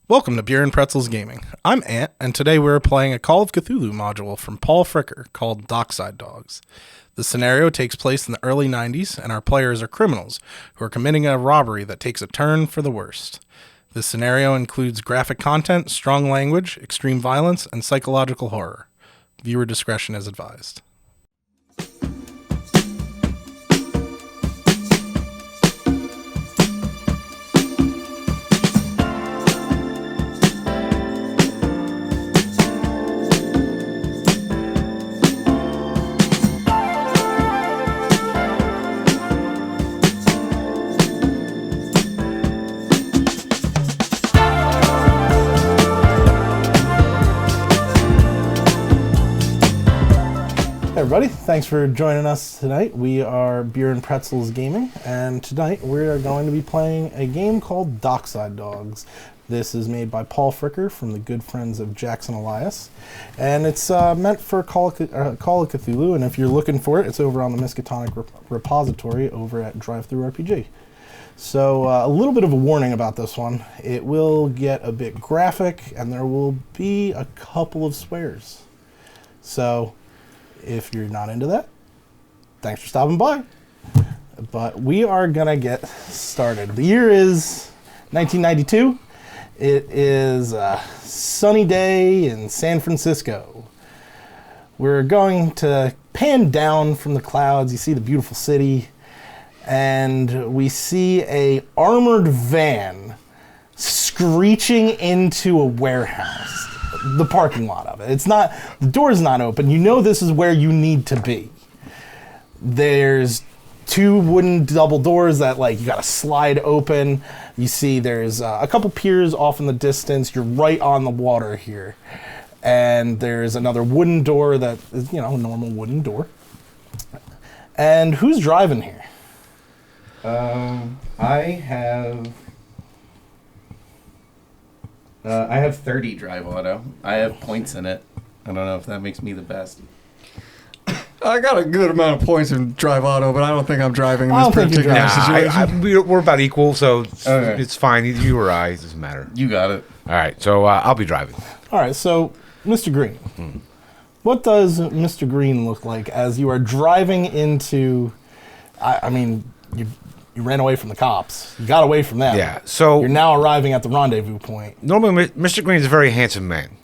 Welcome to Beer and Pretzels Gaming. I'm Ant, and today we're playing a Call of Cthulhu module from Paul Fricker called Dockside Dogs. The scenario takes place in the early 90s, and our players are criminals who are committing a robbery that takes a turn for the worst. This scenario includes graphic content, strong language, extreme violence, and psychological horror. Viewer discretion is advised. Everybody, thanks for joining us tonight. We are Beer and Pretzels Gaming, and tonight we are going to be playing a game called Dockside Dogs. This is made by Paul Fricker from the good friends of Jackson Elias, and it's meant for Call of Cthulhu, and if you're looking for it, it's over on the Miskatonic repository over at DriveThruRPG. So a little bit of a warning about this one. It will get a bit graphic, and there will be a couple of swears. So if you're not into that, thanks for stopping by. But we are going to get started. The year is 1992. It is a sunny day in San Francisco. We're going to pan down from the clouds. You see the beautiful city. And we see a armored van screeching into a warehouse. The parking lot of it. It's not, the door's not open. You know this is where you need to be. There's two wooden double doors that you gotta slide open. You see there's a couple piers off in the distance. You're right on the water here. And there's another wooden door that is, a normal wooden door. And who's driving here? I have 30 drive auto. I have points in it. I don't know if that makes me the best. I got a good amount of points in drive auto, but I don't think I'm driving in this particular situation. We're about equal, so it's fine. Either you or I, it doesn't matter. You got it. All right, so I'll be driving. All right, so Mr. Green, what does Mr. Green look like as you are driving into? You ran away from the cops. You got away from them. Yeah, so you're now arriving at the rendezvous point. Normally, Mr. Green is a very handsome man.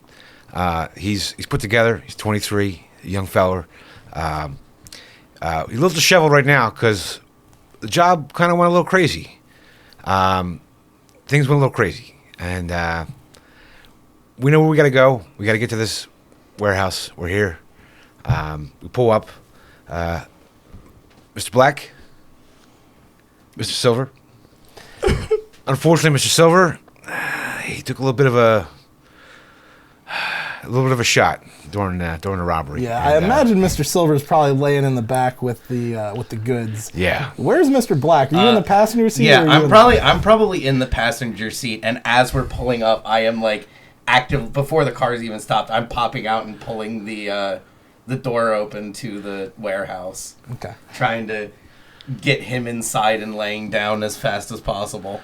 He's put together. He's 23, a young feller. He's a little disheveled right now because the job kind of went a little crazy. Things went a little crazy, and we know where we got to go. We got to get to this warehouse. We're here. We pull up. Mr. Black. Mr. Silver. Unfortunately, Mr. Silver, he took a little bit of a shot during the robbery. Yeah, and I imagine Mr. Silver is probably laying in the back with the goods. Yeah. Where's Mr. Black? Are you in the passenger seat? Yeah, I'm probably in the passenger seat, and as we're pulling up, I am active before the car's even stopped. I'm popping out and pulling the door open to the warehouse. Okay. Trying to get him inside and laying down as fast as possible.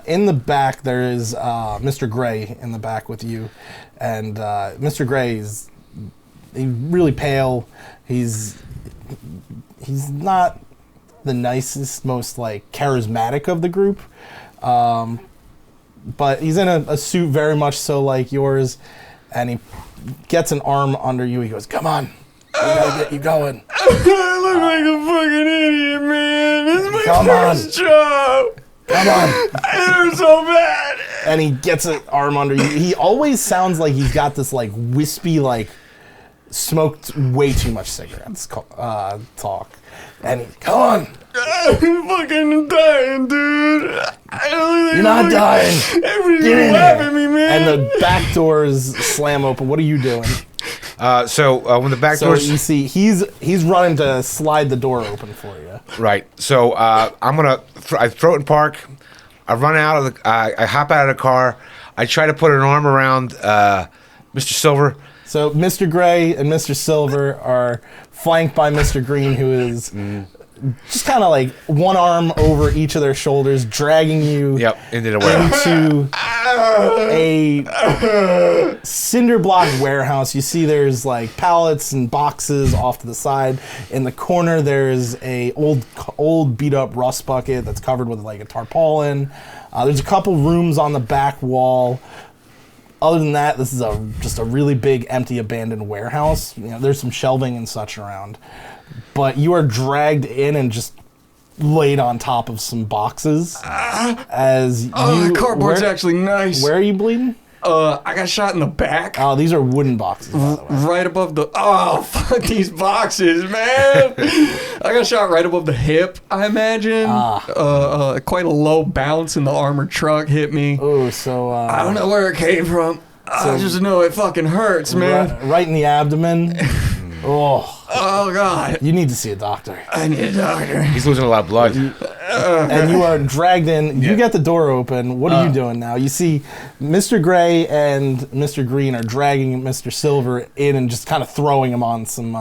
In the back, there is Mr. Gray in the back with you, and Mr. Gray he's really pale. He's not the nicest, most charismatic of the group, but he's in a suit very much so like yours, and he gets an arm under you. He goes, "Come on. We gotta get you going." I look like a fucking idiot, man. This is my first job. Come on. I hurt so bad. And he gets an arm under you. He always sounds like he's got this wispy, smoked way too much cigarettes talk. And he, "Come on. I'm fucking dying, dude. You're not dying. Everybody's laughing at me, man." And the back doors slam open. What are you doing? So when the back doors, you see, he's running to slide the door open for you. Right. So I'm gonna I throw it in park. I run out of the. I hop out of the car. I try to put an arm around Mr. Silver. So Mr. Gray and Mr. Silver are flanked by Mr. Green, who is just kind of like one arm over each of their shoulders, dragging you into the warehouse. into a cinder block warehouse. You see there's like pallets and boxes off to the side. In the corner, there's a old beat up rust bucket that's covered with like a tarpaulin. There's a couple rooms on the back wall. Other than that, this is just a really big, empty, abandoned warehouse. You know, there's some shelving and such around. But you are dragged in and just laid on top of some boxes. The cardboard's actually nice. Where are you bleeding? I got shot in the back. Oh, these are wooden boxes, by the way. Right above the... Oh, fuck these boxes, man. I got shot right above the hip, I imagine. Quite a low bounce, and the armored truck hit me. Oh, so... I don't know where it came from. I just know it fucking hurts, man. Right in the abdomen. Oh, God. You need to see a doctor. I need a doctor. He's losing a lot of blood. And you are dragged in. You get the door open. What are you doing now? You see Mr. Gray and Mr. Green are dragging Mr. Silver in and just kind of throwing him on some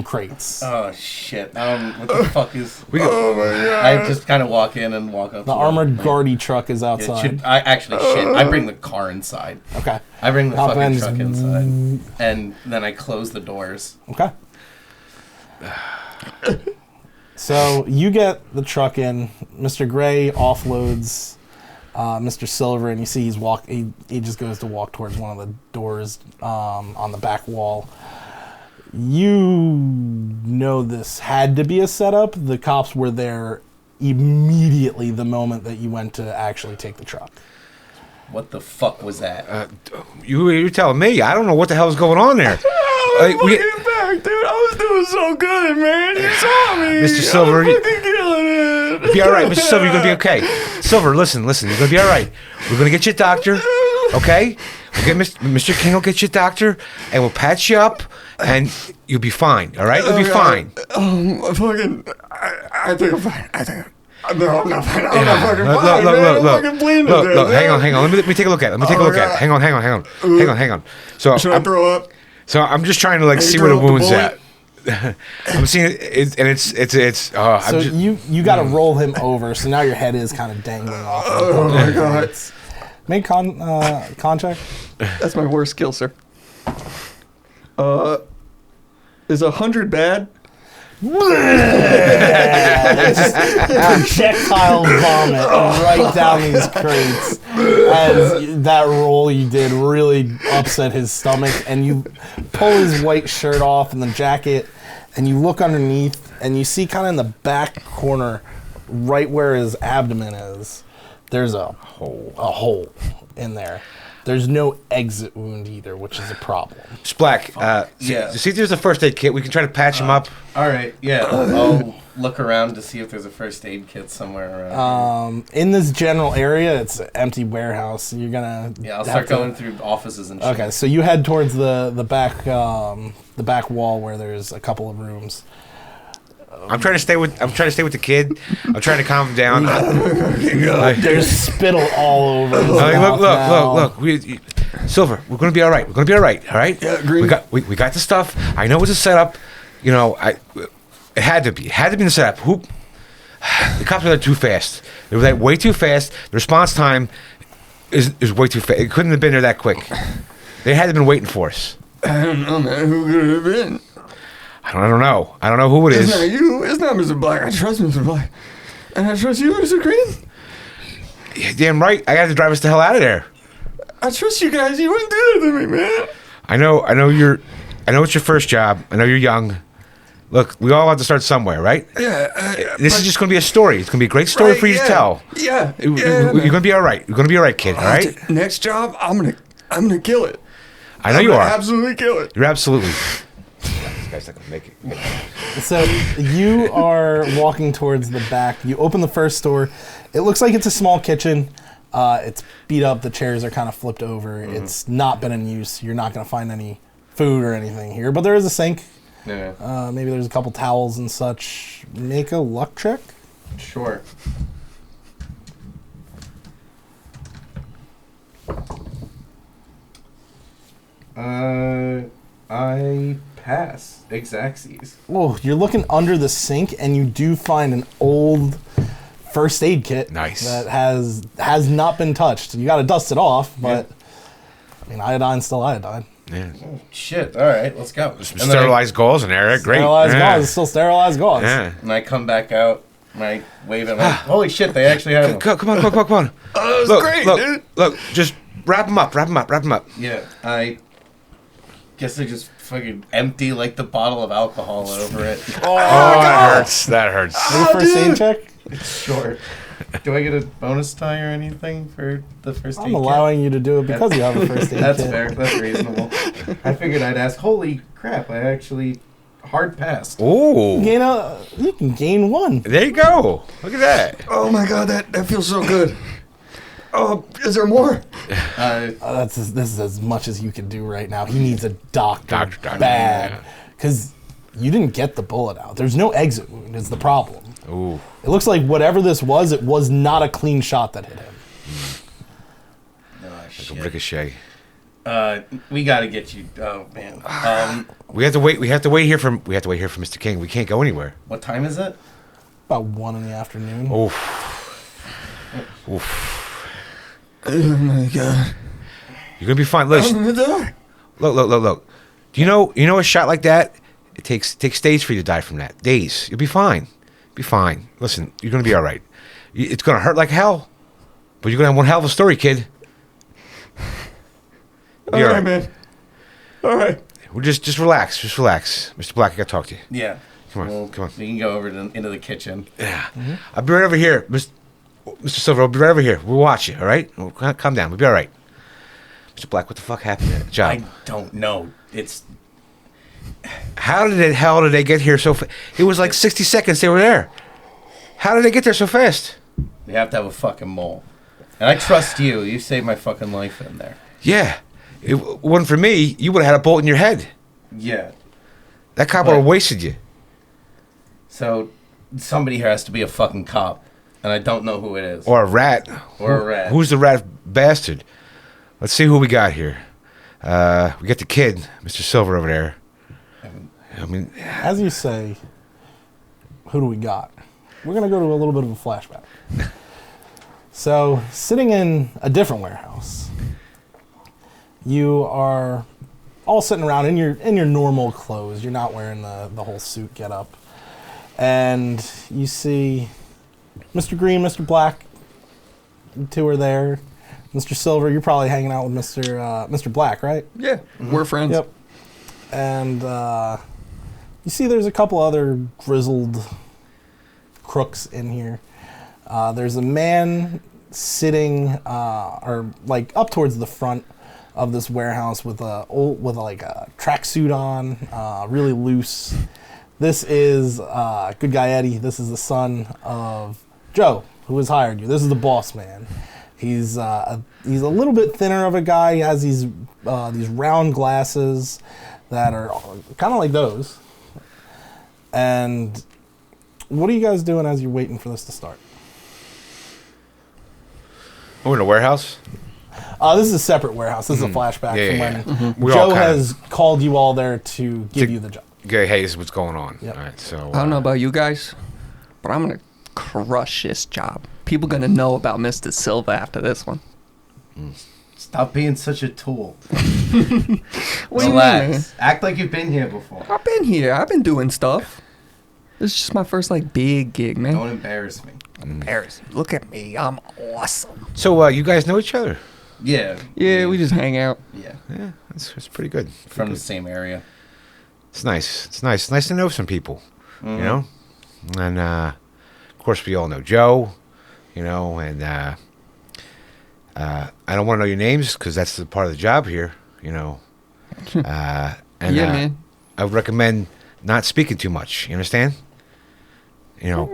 crates. Oh, shit. What the fuck is... Oh, my God. I just kind of walk in and walk up. The armored guardy truck is outside. I bring the car inside. Okay. I bring the Hop fucking in. truck inside. And then I close the doors. Okay. So you get the truck in. Mr. Gray offloads Mr. Silver, and you see he just goes to walk towards one of the doors on the back wall. You know this had to be a setup. The cops were there immediately the moment that you went to actually take the truck. What the fuck was that? You're telling me. I don't know what the hell is going on there. Back, dude. I was doing so good, man. You saw me. Mr. Silver, I was fucking killing it. Be all right. Mr. Silver, you're going to be okay. Silver, listen. You're going to be all right. We're going to get you a doctor, okay? Mr. King will get you a doctor, and we'll patch you up, and you'll be fine, all right? You'll be fine. I think I'm fine. No, I'm not fine. I'm not fucking fine, man. I'm fucking bleeding to death. Look, hang on. Let me take a look at it. Hang on. So Should I throw up? So I'm just trying to like see where the wound's at. I'm seeing it, and it's. So you got to roll him over. So now your head is kind of dangling off. Oh my God! Make con check. That's my worst skill, sir. Is 100 bad? Just projectile vomit right down these crates. As that roll you did really upset his stomach, and you pull his white shirt off and the jacket, and you look underneath, and you see kind of in the back corner, right where his abdomen is, there's a hole in there. There's no exit wound either, which is a problem. Splack, yeah. see if there's a first aid kit. We can try to patch him up. All right, yeah. I'll look around to see if there's a first aid kit somewhere around. In this general area, it's an empty warehouse. You're gonna I'll start going through offices and shit. Okay, so you head towards the back wall where there's a couple of rooms. I'm trying to stay with the kid. I'm trying to calm him down. There's spittle all over. His mouth look. Silver, we're gonna be all right. All right. Yeah, agree. We got the stuff. I know it's a setup. You know, it had to be the setup. The cops were there too fast. They were there way too fast. The response time is way too fast. It couldn't have been there that quick. They had to have been waiting for us. I don't know, man. Who could it have been? I don't know. I don't know who it is. It's not you. It's not Mr. Black. I trust Mr. Black. And I trust you, Mr. Green. Yeah, damn right. I got to drive us the hell out of there. I trust you guys. You wouldn't do that to me, man. I know it's your first job. I know you're young. Look, we all have to start somewhere, right? Yeah. This is just going to be a story. It's going to be a great story for you to tell. Yeah. You're going to be all right. You're going to be all right, kid. All right. Next job, I'm gonna kill it. I know you are. Absolutely kill it. You're absolutely. This guy's not going to make it. So you are walking towards the back. You open the first door. It looks like it's a small kitchen. It's beat up. The chairs are kind of flipped over. Mm-hmm. It's not been in use. You're not going to find any food or anything here, but there is a sink. Yeah. Maybe there's a couple towels and such. Make a luck check. Sure. I pass. Exactsies. Oh, you're looking under the sink, and you do find an old first aid kit. Nice. That has not been touched. You got to dust it off, but I mean, iodine's still iodine. Yeah. Oh, shit. All right, let's go. Some sterilized gauze in there. Great. Sterilized gauze. It's still sterilized gauze. Yeah. And I come back out, and I wave at like, holy shit, they actually have them. Come on. Oh, that was great, dude. Look, just wrap them up. Yeah, I guess I just fucking empty like the bottle of alcohol over it. Oh, that hurts. Any first aid check? It's short. Do I get a bonus tie or anything for the first aid I'm allowing you to do it because you have a first aid That's kit. fair. That's reasonable. I figured I'd ask. Holy crap! I actually hard passed. Oh, You can gain 1. there you go. Look at that. Oh my god, that feels so good. Oh, is there more? This is as much as you can do right now. He needs a doctor Doctor, bad. yeah. Because you didn't get the bullet out. There's no exit wound is the problem. Ooh. It looks like whatever this was, it was not a clean shot that hit him. Oh, Like a shit. ricochet. We gotta get you. Oh man. We have to wait. We have to wait here for Mr. King. We can't go anywhere. What time is it? About 1 in the afternoon. Oof. Oh my god. You're gonna be fine. Listen. Look. Do you know a shot like that? It takes days for you to die from that. Days. You'll be fine. Be fine. Listen, you're gonna be all right. It's gonna hurt like hell, but you're gonna have one hell of a story, kid. All right, man. All right. We'll just relax. Just relax. Mr. Black, I gotta talk to you. Yeah. Come on. Come on. We can go over into the kitchen. Yeah. I'll be right over here, Mr. Silver. I'll be right over here. We'll watch you. All right? Calm down. We'll be all right. Mr. Black, what the fuck happened to that job? I don't know. It's How the hell did they get here so fast? It was like 60 seconds they were there. How did they get there so fast? we have to have a fucking mole, and I trust you. You saved my fucking life in there. Yeah. It wasn't for me, you would have had a bullet in your head. Yeah. That cop would have wasted you. So somebody here has to be a fucking cop, and I don't know who it is. Or a rat. Or a rat. Who's the rat bastard? Let's see who we got here. We got the kid, Mr. Silver over there. I mean, As you say, who do we got? We're going to go to a little bit of a flashback. So, sitting in a different warehouse, you are all sitting around in your normal clothes. You're not wearing the whole suit getup. And you see Mr. Green, Mr. Black, you two are there. Mr. Silver, you're probably hanging out with Mr. Black, right? Yeah, we're friends. Yep. And you see there's a couple other grizzled crooks in here. There's a man sitting or like up towards the front of this warehouse with a tracksuit on, really loose. This is good guy Eddie. This is the son of Joe, who has hired you. This is the boss man. He's a little bit thinner of a guy. He has these round glasses that are kind of like those. And what are you guys doing as you're waiting for this to start? we're in a warehouse. This is a separate warehouse. This is a flashback Yeah, from yeah, when We all Joe kinda- has called you all there to give you the job. Okay, hey, this is what's going on. Yep. All right, so I don't know about you guys, but I'm gonna crush this job. People gonna know about Mr. Silva after this one. Stop being such a tool. What do you mean, man? Relax. Act like you've been here before. I've been here. I've been doing stuff. This is just my first big gig, man. Don't embarrass me. Embarrassing. Look at me. I'm awesome. So you guys know each other? Yeah. Yeah, we just hang out. Yeah. Yeah, that's pretty good. From the same area. It's nice. It's nice. Nice to know some people, you know. And of course, we all know Joe, you know. And I don't want to know your names because that's the part of the job here, you know. And Yeah, man. I would recommend not speaking too much. You understand? You know.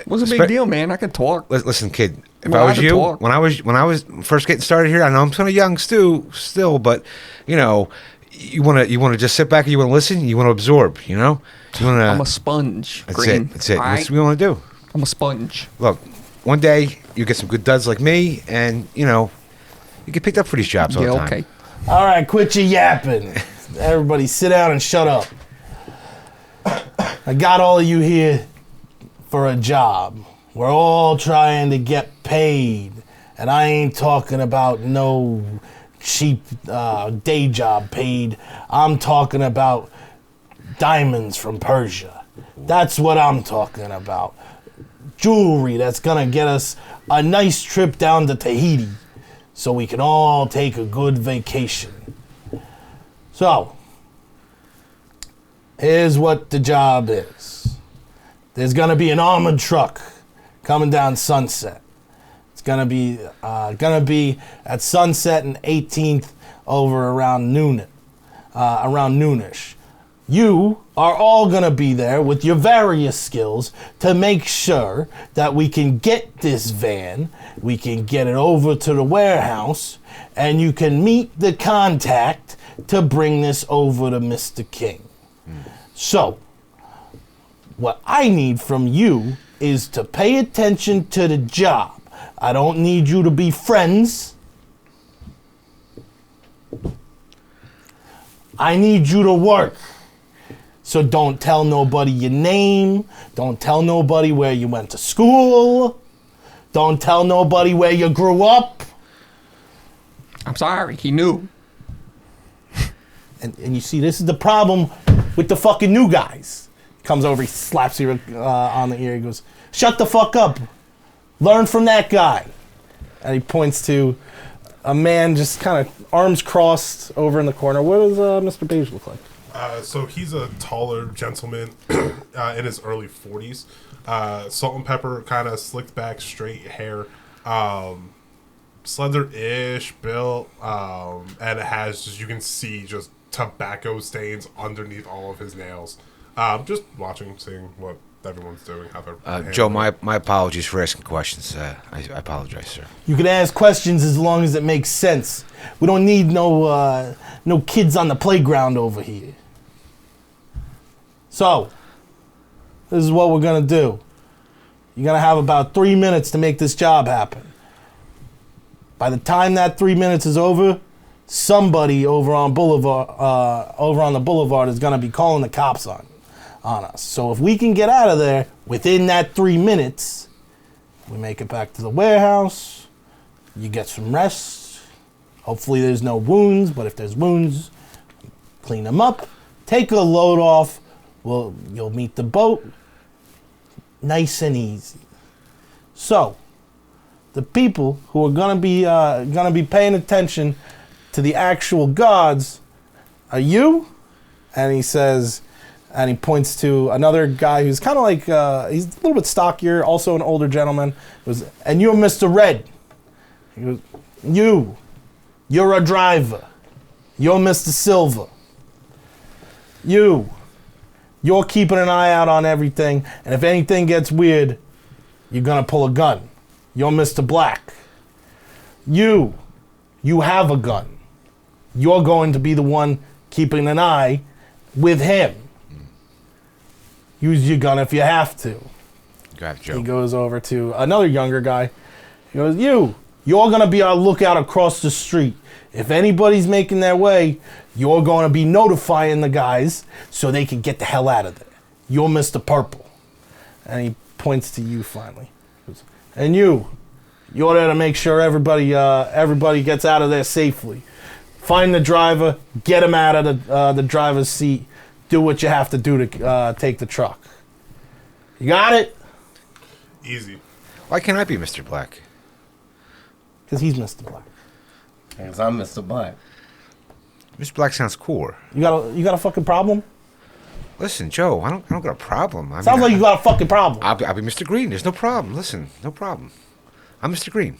What's a big deal, man? I can talk. Listen, kid. If Well, I I was can you, talk. when I was first getting started here, I know I'm kind of young still, but you know, you want to just sit back and you want to listen. You want to absorb. You know, you want to. I'm a sponge. That's Green. it. That's it. All That's what we want to do. I'm a sponge. Look, one day you get some good duds like me, and you know, you get picked up for these jobs all Yeah, the time. okay. All right, quit your yapping. Everybody sit down and shut up. I got all of you here for a job. We're all trying to get paid. And I ain't talking about no cheap day job paid. I'm talking about diamonds from Persia. That's what I'm talking about. Jewelry that's gonna get us a nice trip down to Tahiti so we can all take a good vacation. So, here's what the job is. There's gonna be an armored truck coming down Sunset. It's gonna be at Sunset and 18th over around noonish. You are all gonna be there with your various skills to make sure that we can get this van, we can get it over to the warehouse, and you can meet the contact to bring this over to Mr. King. So, what I need from you is to pay attention to the job. I don't need you to be friends. I need you to work. So don't tell nobody your name. Don't tell nobody where you went to school. Don't tell nobody where you grew up. I'm sorry, he knew. And you see, this is the problem with the fucking new guys. Comes over, he slaps you on the ear. He goes, "Shut the fuck up. Learn from that guy." And he points to a man just kind of arms crossed over in the corner. What does Mr. Baige look like? So he's a taller gentleman in his early 40s. Salt and pepper, kind of slicked back, straight hair. Slender-ish built. And it has, just you can see, just tobacco stains underneath all of his nails. Just watching, seeing what everyone's doing. How they're Joe, my apologies for asking questions. I apologize, sir. You can ask questions as long as it makes sense. We don't need no kids on the playground over here. So, this is what we're going to do. You're going to have about 3 minutes to make this job happen. By the time that 3 minutes is over, somebody over on the boulevard is going to be calling the cops on us. So if we can get out of there within that 3 minutes, we make it back to the warehouse, you get some rest. Hopefully there's no wounds, but if there's wounds, clean them up, take a load off. Well, you'll meet the boat, nice and easy. So, the people who are gonna be paying attention to the actual gods are you. And he says, and he points to another guy who's kind of like he's a little bit stockier, also an older gentleman. And you're Mr. Red. He goes, you're a driver. You're Mr. Silver. You're keeping an eye out on everything, and if anything gets weird, you're gonna pull a gun. You're Mr. Black. You have a gun. You're going to be the one keeping an eye with him. Use your gun if you have to. Got it, Joe. He goes over to another younger guy. He goes, you're gonna be our lookout across the street. If anybody's making their way, you're going to be notifying the guys so they can get the hell out of there. You're Mr. Purple. And he points to you finally. And you're there to make sure everybody gets out of there safely. Find the driver, get him out of the driver's seat, do what you have to do to take the truck. You got it? easy. Why can't I be Mr. Black? Because he's Mr. Black. Because I'm Mr. Black. Mr. Black sounds cooler. You got a fucking problem? Listen, Joe, I don't got a problem. Sounds like you got a fucking problem. I'll be Mr. Green. There's no problem. Listen, no problem. I'm Mr. Green.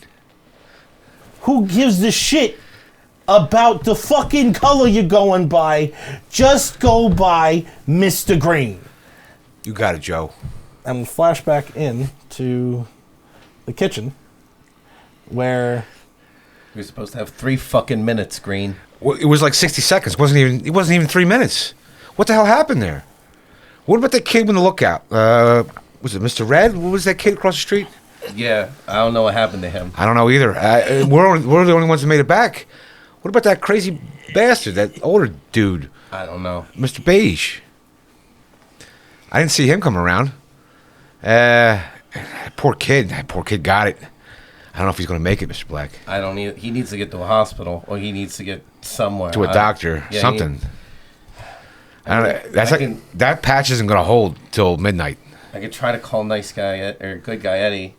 Who gives a shit about the fucking color you're going by? Just go by Mr. Green. You got it, Joe. And we flash back in to the kitchen where You're supposed to have 3 fucking minutes, Green. Well, it was like 60 seconds. It wasn't even 3 minutes. What the hell happened there? What about that kid in the lookout? Was it Mr. Red? What was that kid across the street? Yeah, I don't know what happened to him. I don't know either. We're the only ones that made it back. What about that crazy bastard, that older dude, I don't know. Mr. Baige? I didn't see him come around. Poor kid. That poor kid got it. I don't know if he's going to make it, Mr. Black. I don't need. He needs to get to a hospital, or he needs to get somewhere. To a doctor, yeah, something. I don't know. That patch isn't going to hold till midnight. I could try to call nice guy or good guy Eddie.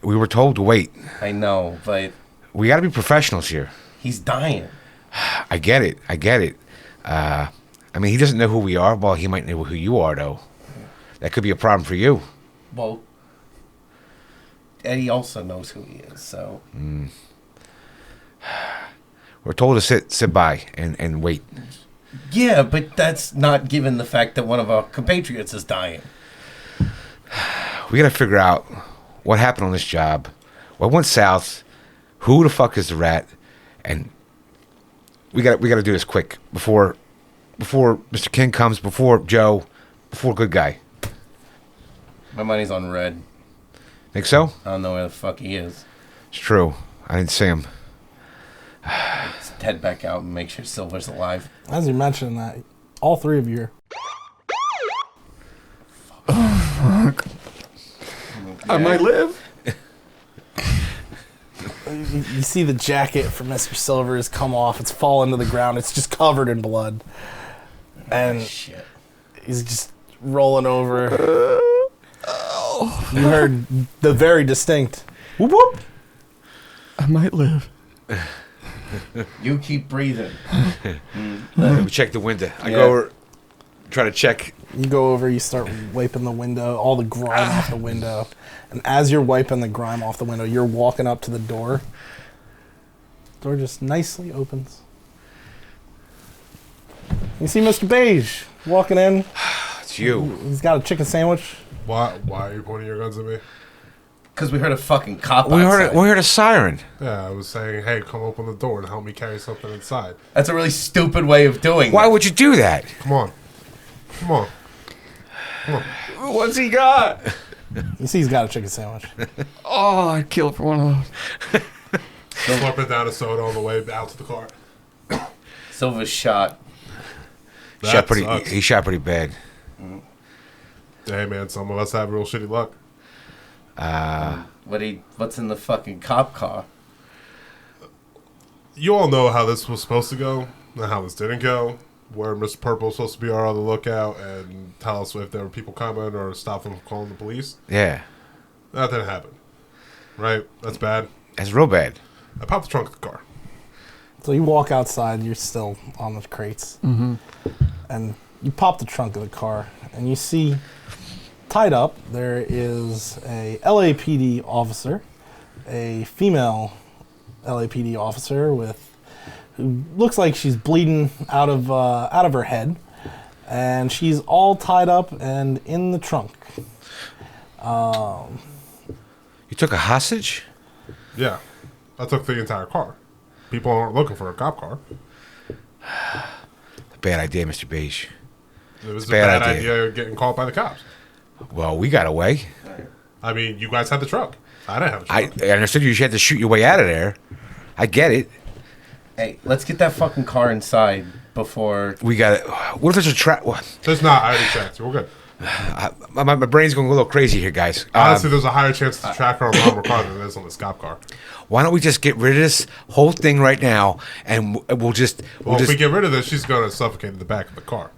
We were told to wait. I know, but We got to be professionals here. he's dying. I get it. I mean, he doesn't know who we are. Well, he might know who you are, though. That could be a problem for you. Well, Eddie also knows who he is, so We're told to sit by and wait. yeah, but that's not given the fact that one of our compatriots is dying. We got to figure out what happened on this job, what went south, who the fuck is the rat, and we got to do this quick before Mr. King comes, before Joe, before good guy. My money's on Red. Think so? I don't know where the fuck he is. It's true. I didn't see him. Let's head back out and make sure Silver's alive. As you mentioned that, all three of you. I might live. You see the jacket from Mr. Silver has come off. It's fallen to the ground. It's just covered in blood. And Shit. he's just rolling over. You heard the very distinct whoop whoop. I might live. You keep breathing. Let me check the window. I Yeah. go over, try to check. You go over, you start wiping the window, all the grime off the window. And as you're wiping the grime off the window, you're walking up to the door. Door just nicely opens. You see Mr. Baige walking in. It's you. He's got a chicken sandwich. Why are you pointing your guns at me? Because we heard a fucking cop We outside. heard a siren. Yeah, I was saying, hey, come open the door and help me carry something inside. That's a really stupid way of doing Why it. would you do that? Come on. Come on. What's he got? You see he's got a chicken sandwich. Oh, I'd kill for one of those. Slurping down a soda on the way out to the car. Silver's shot. That sucks. He shot pretty bad. Hey, man, some of us have real shitty luck. What's in the fucking cop car? You all know how this was supposed to go and how this didn't go. Where Mr. Purple was supposed to be our other lookout and tell us if there were people coming or stop them from calling the police. Yeah. That didn't happen. Right? That's bad. That's real bad. I popped the trunk of the car. So you walk outside, you're still on the crates. Mm-hmm. And you pop the trunk of the car, and you see tied up there is a LAPD officer, a female LAPD officer who looks like she's bleeding out of her head, and she's all tied up and in the trunk. You took a hostage? Yeah. I took the entire car. People aren't looking for a cop car. Bad idea, Mr. Baige. It was a Bad bad idea. idea getting caught by the cops. Well, we got away. I mean, you guys had the truck. I didn't have a truck. I understood you had to shoot your way out of there. I get it. Hey, let's get that fucking car inside before. We got it. What if there's a trap? There's not. I already checked. We're good. My brain's going a little crazy here, guys. Honestly, there's a higher chance to track her alarm car than there is on this cop car. Why don't we just get rid of this whole thing right now, and we'll just... Well, if we get rid of this, she's going to suffocate in the back of the car.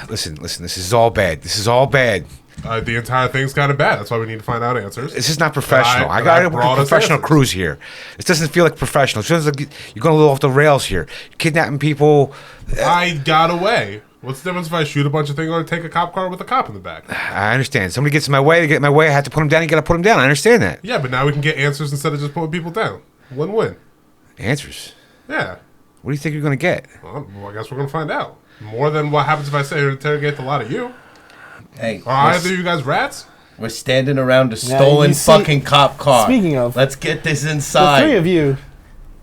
Listen, this is all bad. This is all bad. The entire thing's kind of bad. That's why we need to find out answers. This is not professional. I And got a brought us professional answers. cruise here. This doesn't feel like professional. It feels like you're going a little off the rails here. You're kidnapping people. I got away. What's the difference if I shoot a bunch of things or take a cop car with a cop in the back? I understand. Somebody gets in my way. They get in my way. I have to put them down. You got to put them down. I understand that. Yeah, but now we can get answers instead of just putting people down. Win-win. Answers. Yeah. What do you think you're going to get? Well, I guess we're going to find out. More than what happens if I say interrogate a lot of you. Hey, Are either of you guys rats? we're standing around a Yeah, stolen you see- fucking cop car. Speaking of, let's get this the inside. three of you,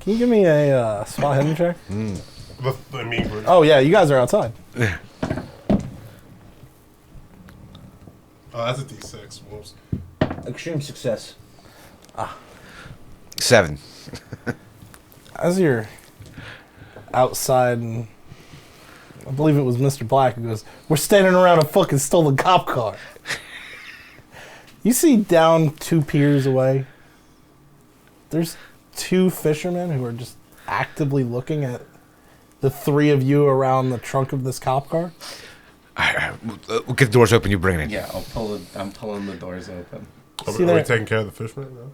can you give me a spot hidden check? I mean, Oh yeah, you guys are outside. oh, that's a D6. Whoops. Extreme success. 7. As you're outside, and I believe it was Mr. Black who goes, "We're standing around a fucking stolen cop car." You see down 2 piers away, there's 2 fishermen who are just actively looking at the 3 of you around the trunk of this cop car. We'll get the doors open. You bring it in. Yeah, I'm pulling the doors open. Are See, we they're, taking care of the fisherman now?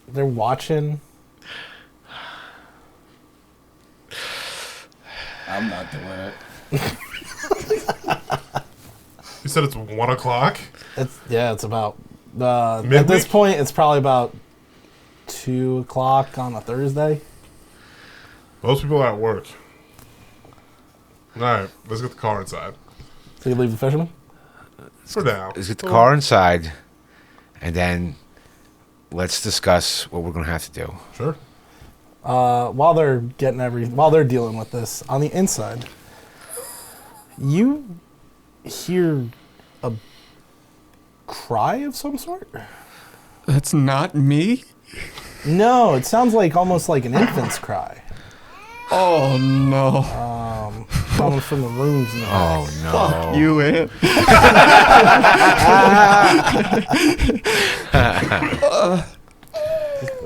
they're watching. I'm not doing it. You said it's 1 o'clock? It's about at Midweek? this point it's probably about 2 o'clock on a Thursday. Most people are at work. Alright, let's get the car inside. So you leave the fisherman? For now. Let's get the car inside, and then let's discuss what we're going to have to do. Sure. While they're dealing with this on the inside, you hear a cry of some sort. That's not me? No, it sounds like almost like an infant's cry. Oh, no. Coming from the rooms now. Oh no! Fuck you, Ant.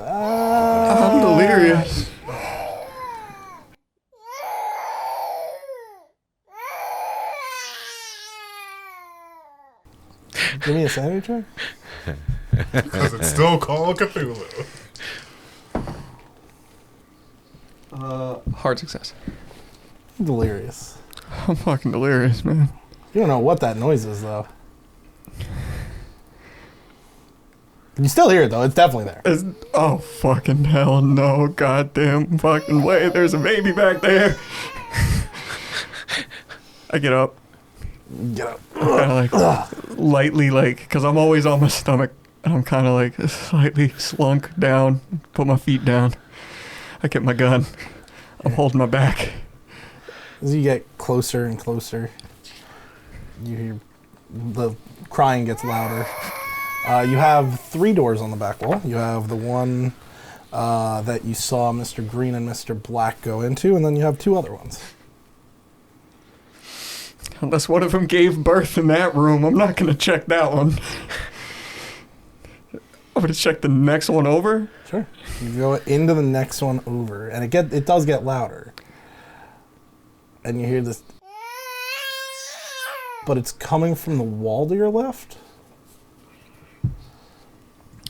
I'm delirious. Give me a sanity check. Because it's still Call of Cthulhu. Hard success. Delirious. I'm fucking delirious, man. You don't know what that noise is, though. You still hear it, though. It's definitely there. Oh, fucking hell no. Goddamn fucking way. There's a baby back there. I get up. Get up. Kind of like lightly, like, because I'm always on my stomach. And I'm kind of like slightly slunk down. Put my feet down. I get my gun. I'm holding my back. As you get closer and closer, you hear the crying gets louder. You have 3 doors on the back wall. You have the one that you saw Mr. Green and Mr. Black go into, and then you have 2 other ones. Unless one of them gave birth in that room, I'm not going to check that one. I'm going to check the next one over. Sure. You go into the next one over, and it does get louder. And you hear this, but it's coming from the wall to your left.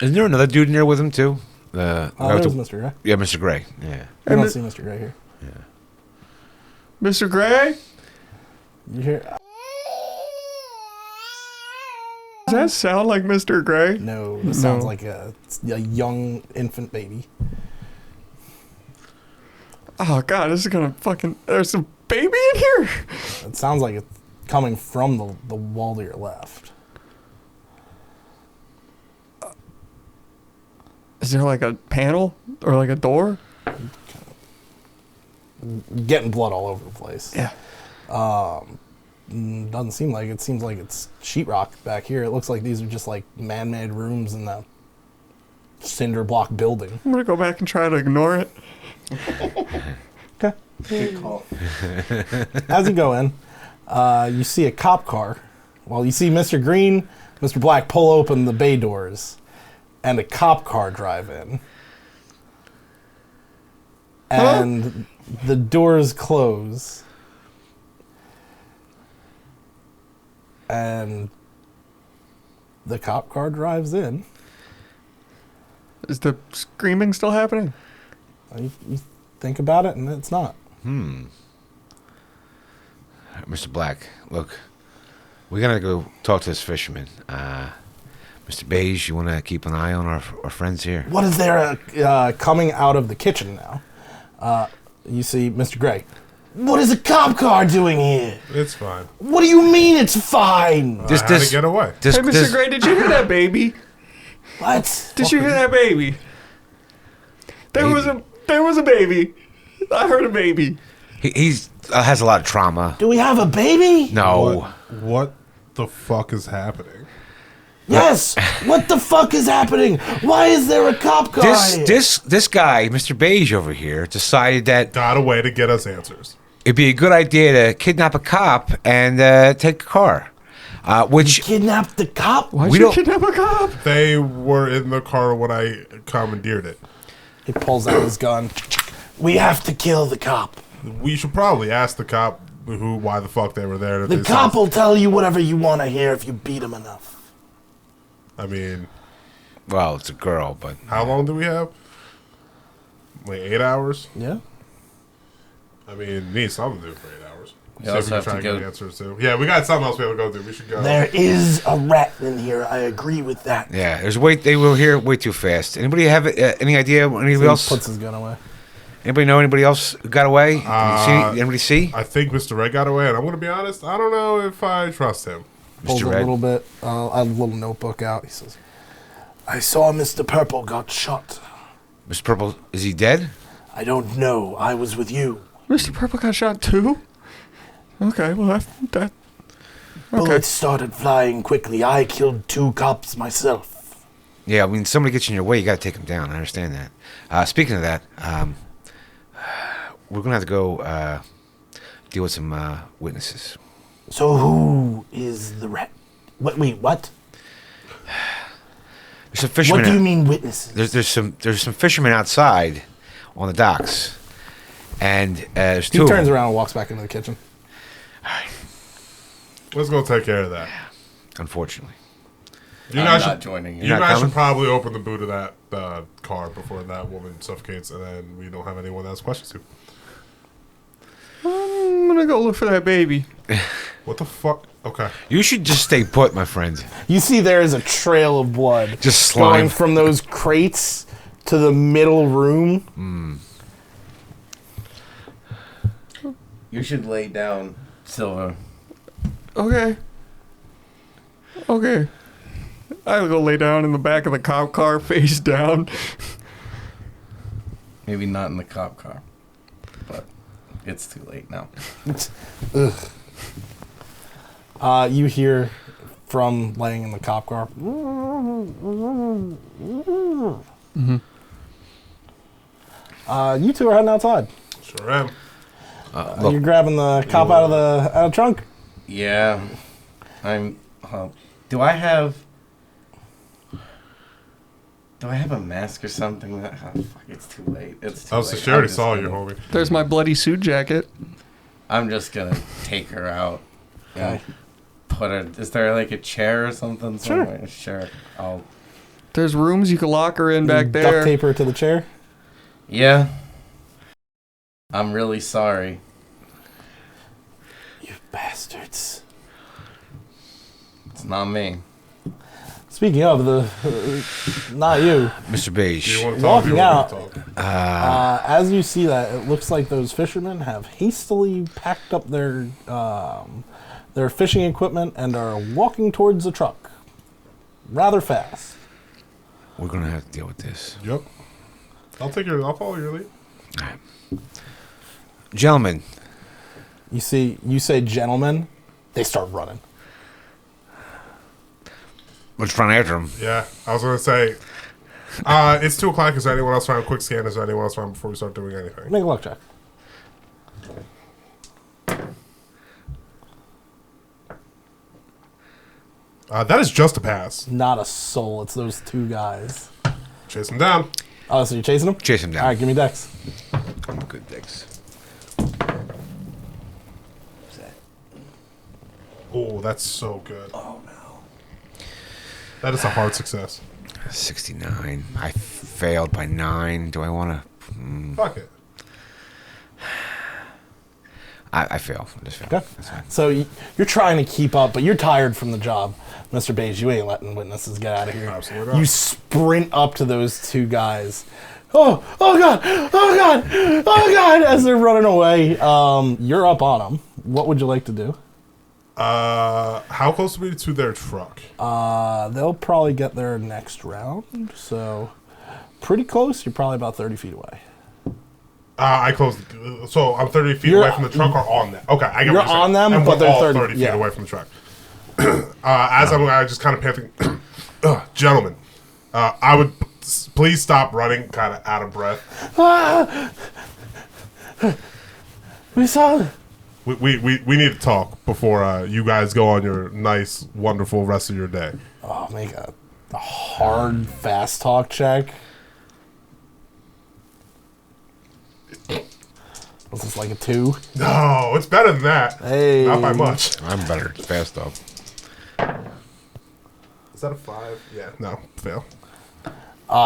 Isn't there another dude in there with him too? There's Mr. Gray. Yeah, Mr. Gray. Yeah. You don't see Mr. Gray here. Mr. Gray? You hear? Does that sound like Mr. Gray? No, this sounds like a young infant baby. Oh, God, this is going to fucking... There's a baby in here? It sounds like it's coming from the wall to your left. Is there like a panel or like a door? Getting blood all over the place. Yeah. Doesn't seem like it. It seems like it's sheetrock back here. It looks like these are just like man-made rooms in the cinder block building. I'm going to go back and try to ignore it. Okay. Good call. As you go in, you see a cop car. Well, you see Mr. Green, Mr. Black pull open the bay doors, and a cop car drive in. And the doors close. And the cop car drives in. Is the screaming still happening? You think about it, and it's not. Mr. Black, look, we got to go talk to this fisherman. Mr. Baige, you want to keep an eye on our friends here? What is there coming out of the kitchen now? You see Mr. Gray. What is a cop car doing here? It's fine. What do you mean it's fine? I had to get away. Hey, Mr. Gray, did you hear that baby? What? Did you hear that baby? There was a baby. I heard a baby. He's has a lot of trauma. Do we have a baby? No. What the fuck is happening? Yes! What the fuck is happening? Why is there a cop car here? This guy, Mr. Baige over here, decided that Got a way to get us answers. it'd be a good idea to kidnap a cop and take a car. Which Kidnapped the cop? Why'd We you don't- kidnap a cop? They were in the car when I commandeered it. He pulls out his gun. We have to kill the cop. We should probably ask the cop why the fuck they were there. The cop will tell you whatever you want to hear if you beat him enough. I mean, well, it's a girl, but how long do we have? Like 8 hours? Yeah? I mean, need something to do for 8 hours. You See if also we can have try to and get go- answers too. Yeah, we got something else we have to go do. We should go. There is a rat in here. I agree with that. yeah, they were here way too fast. Anybody have any idea? Anybody He else? puts his gun away. Anybody know anybody else who got away? Anybody see? I think Mr. Red got away, and I'm going to be honest, I don't know if I trust him. Pulls Mr. a Red. little bit, a little notebook out. He says, I saw Mr. Purple got shot. Mr. Purple, is he dead? I don't know. I was with you. Mr. Purple got shot too? Okay, well, that okay. Bullets started flying quickly. I killed 2 cops myself. Yeah, I mean, somebody gets in your way, you got to take him down. I understand that. Speaking of that, we're gonna have to go deal with some witnesses. So who is the rat? Wait, what? There's some fishermen. What do you mean witnesses? There's some fishermen outside on the docks, and there's He two. turns around and walks back into the kitchen. Let's go take care of that. Unfortunately, You I'm guys not should, joining you. you You're not guys coming? should probably open the boot of that car before that woman suffocates, and then we don't have anyone else questions to. I'm gonna go look for that baby. What the fuck? Okay. you should just stay put, my friend. You see there is a trail of blood. Just slime. Going from those crates to the middle room. You should lay down, Silva. Okay. I'll go lay down in the back of the cop car, face down. Maybe not in the cop car, but it's too late now. You hear from laying in the cop car. You two are heading outside. Sure am. Look, You're grabbing the cop out of the trunk. Yeah, do I have a mask or something? Fuck, it's too late. It's too Oh, late. so she already I'm just saw you, gonna- homie. There's my bloody suit jacket. I'm just gonna take her out. And Okay. put her. Is there like a chair or something? Sure. Somewhere? Sure. I'll. There's rooms you can lock her in back Duct there. tape her to the chair. Yeah. I'm really sorry. You bastards. It's not me. Speaking of not you. Mr. Do you Baige. want to talk? Walking out. Talk? As you see that, it looks like those fishermen have hastily packed up their fishing equipment and are walking towards the truck, rather fast. We're gonna have to deal with this, Yep. I'll follow your lead. gentlemen. You say gentlemen, they start running. Let's run after him. Yeah, I was gonna say. It's 2:00. Is there anyone else trying a quick scan? Is there anyone else trying before we start doing anything? Make a luck check. That is just a pass. Not a soul. It's those 2 guys. Chase him down. Oh, so you're chasing them? Chase him down. All right, give me Dex. Good, thanks. Oh, that's so good. Oh no. That is a hard success. 69. I failed by 9. Do I want to? Fuck it. I fail. I just fail. Okay. That's fine. So you're trying to keep up, but you're tired from the job. Mr. Baige, you ain't letting witnesses get out of here. Absolutely not. You sprint up to those 2 guys. Oh God, oh God, oh God, as they're running away. You're up on them. What would you like to do? How close are we to their truck? They'll probably get there next round, so pretty close. You're probably about 30 feet away. I closed. So I'm 30 feet You're- away from the truck, or on them. Okay, I get You're what you're saying. on them, and but we're they're all 30 feet yeah. away from the truck. As I'm just kind of panting, Gentlemen, I would please stop running kind of out of breath. We saw it. We need to talk before you guys go on your nice, wonderful rest of your day. Oh, make a hard, fast talk check. Was this like a 2? No, it's better than that. Hey. Not by much. I'm better. Fast though. Is that a 5? Yeah, no, fail.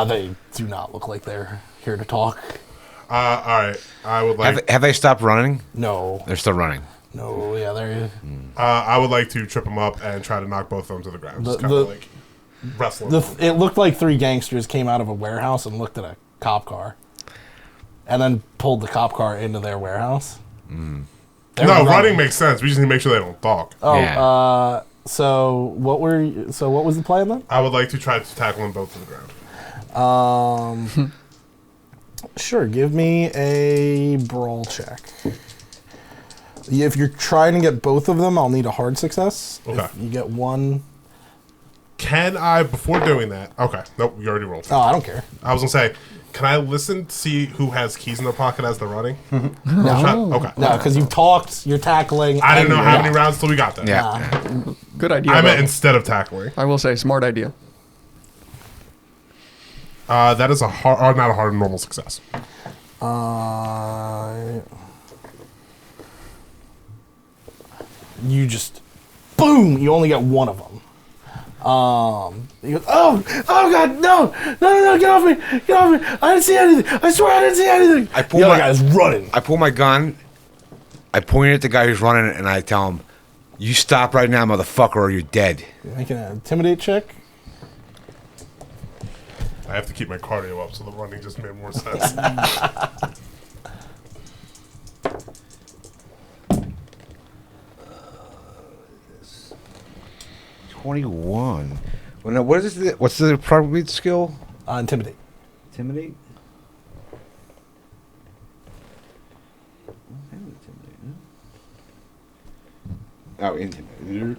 They do not look like they're here to talk. All right, I would like. Have they stopped running? No. They're still running. No, yeah, they're... I would like to trip them up and try to knock both of them to the ground. Just kind of like wrestling. It looked like 3 gangsters came out of a warehouse and looked at a cop car. And then pulled the cop car into their warehouse. No, running makes sense. We just need to make sure they don't talk. Oh, Yeah. So what was the plan then? I would like to try to tackle them both to the ground. Sure, give me a brawl check. If you're trying to get both of them, I'll need a hard success. Okay. If you get one... Can I, before doing that... Okay, nope, you already rolled. Oh, I don't care. I was going to say, can I listen to see who has keys in their pocket as they're running? No. Okay. No, because you've talked, you're tackling... I didn't know how many yeah. rounds till we got there. Yeah. Good idea. I meant though. instead of tackling. I will say, smart idea. That is a hard, not a hard, normal success. You just... Boom! You only get one of them. He goes, oh God, no, get off me, I didn't see anything, I swear I didn't see anything. The other guy's running. I pull my gun, I point it at the guy who's running, and I tell him, "You stop right now, motherfucker, or you're dead." Making an intimidate check. I have to keep my cardio up, so the running just made more sense. 21. Well, now, what's the probability skill? Intimidate. Intimidate? Oh, intimidate.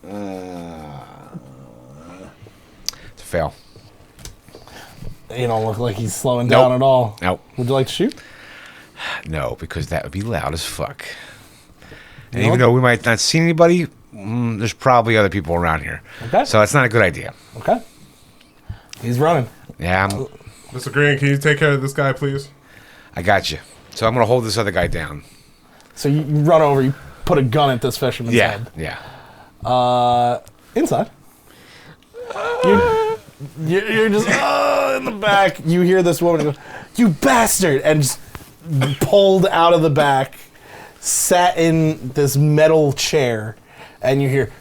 It's a fail. You don't look like he's slowing down at all. Nope. Would you like to shoot? No, because that would be loud as fuck. And even though we might not see anybody, there's probably other people around here. Okay. So it's not a good idea. Okay. He's running. Yeah, Mr. Green, can you take care of this guy, please? I got you. So I'm going to hold this other guy down. So you run over, you put a gun at this fisherman's head. Yeah. Inside. You're just in the back. You hear this woman go, "You bastard!" and just pulled out of the back, sat in this metal chair, and you hear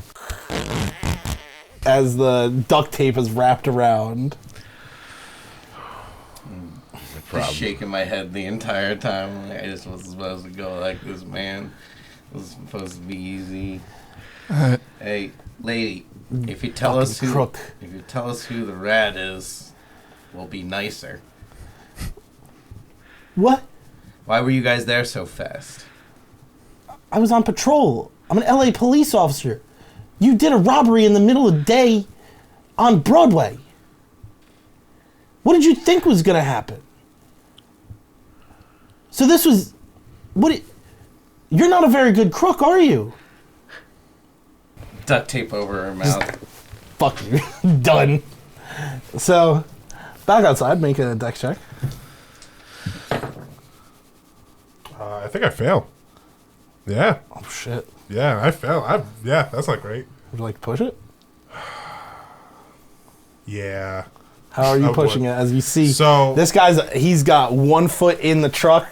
as the duct tape is wrapped around. Just shaking my head the entire time. Like, I just wasn't supposed to go like this, man. It was supposed to be easy. Hey, lady, if you tell us who the rat is, we'll be nicer. What? Why were you guys there so fast? I was on patrol. I'm an LA police officer. You did a robbery in the middle of the day on Broadway. What did you think was going to happen? So this was... You're not a very good crook, are you? Duct tape over her mouth. Fuck you. Done. So, back outside, make a dex check. I think I fail. Yeah. Oh, shit. Yeah, I fail. Yeah, that's not great. Would you like to push it? Yeah. How are you I pushing would. it? As you see, So- this he's got 1 foot in the truck,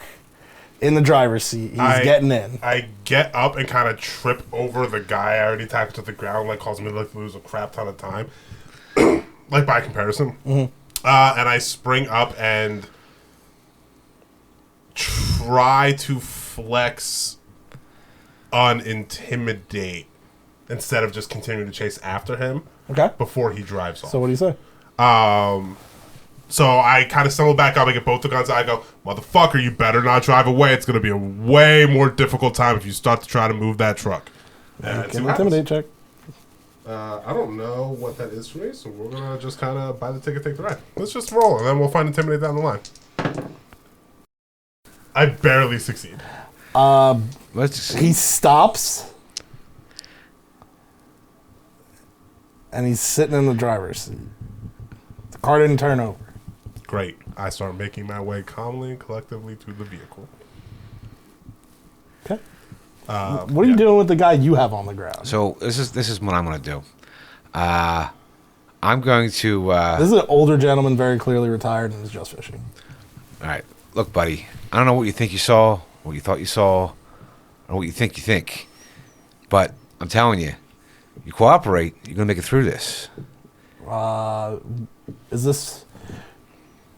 in the driver's seat. He's getting in. I get up and kind of trip over the guy I already tackled to the ground, like causing me to lose a crap ton of time. Like by comparison. Mm-hmm. And I spring up and try to flex unintimidate instead of just continuing to chase after him Okay. before he drives off. So what do you say? So I kind of stumble back up. I get both the guns. I go, "Motherfucker, you better not drive away. It's going to be a way more difficult time if you start to try to move that truck." And Make an intimidate check. I don't know what that is for me, so we're gonna just kind of buy the ticket, take the ride. Let's just roll, and then we'll find Intimidate down the line. I barely succeed. Let's see. He stops, and he's sitting in the driver's seat. The car didn't turn over. Great. I start making my way calmly and collectively to the vehicle. Okay. What are you doing with the guy you have on the ground? So this is what I'm gonna do. I'm going to. This is an older gentleman, very clearly retired, and is just fishing. All right, look, buddy. I don't know what you think you saw, what you thought you saw, or what you think. But I'm telling you, you cooperate, you're gonna make it through this. Is this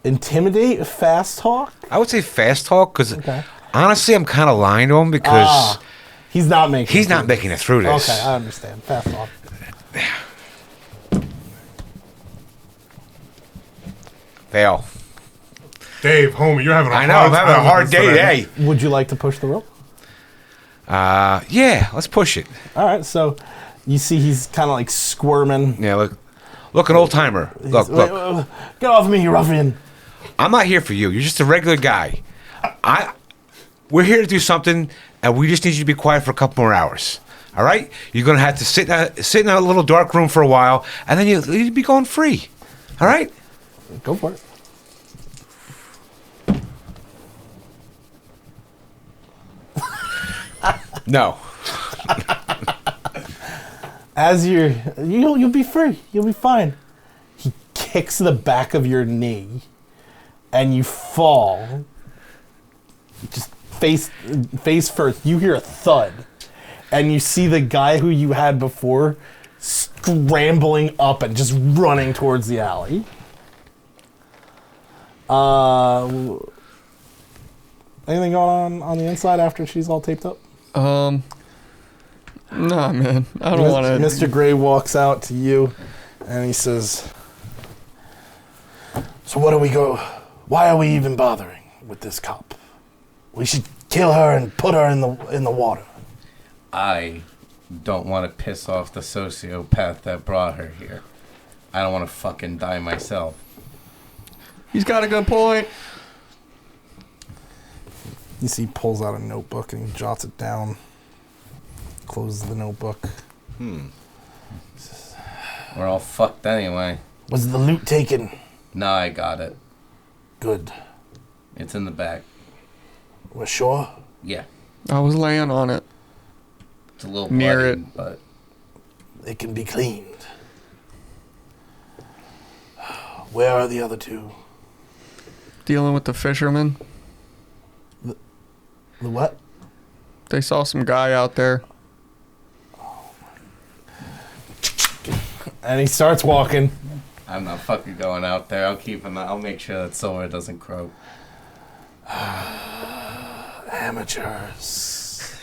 intimidate, fast talk? I would say fast talk because Okay. honestly, I'm kind of lying to him because He's not making. he's not making it through this. Okay, I understand. Fast talk. Fail. Dave, homie, you're having a I know. hard I'm having time a with hard this day today. today. Would you like to push the rope? Yeah, let's push it. All right. So you see, he's kind of like squirming. Yeah, look, an old timer. Look. Get off me, you ruffian! I'm not here for you. You're just a regular guy. We're here to do something, and we just need you to be quiet for a couple more hours. All right? You're gonna have to sit in a little dark room for a while, and then you'll be going free. All right? Go for it. No. As you'll be free. You'll be fine. He kicks the back of your knee, and you fall. Just face first. You hear a thud, and you see the guy who you had before scrambling up and just running towards the alley. Anything going on the inside after she's all taped up? Nah, man. I don't want to. Mr. Gray walks out to you, and he says, "So what do we go? Why are we even bothering with this cop? We should kill her and put her in the water." I don't want to piss off the sociopath that brought her here. I don't want to fucking die myself. He's got a good point. You see, he pulls out a notebook and he jots it down. Closes the notebook. We're all fucked anyway. Was the loot taken? No, I got it. Good. It's in the back. We're sure? Yeah. I was laying on it. It's a little Near bloody, it. but It can be cleaned. Where are the other two? Dealing with the fishermen. The what? They saw some guy out there. And he starts walking. I'm not fucking going out there. I'll make sure that Silver doesn't croak. Amateurs.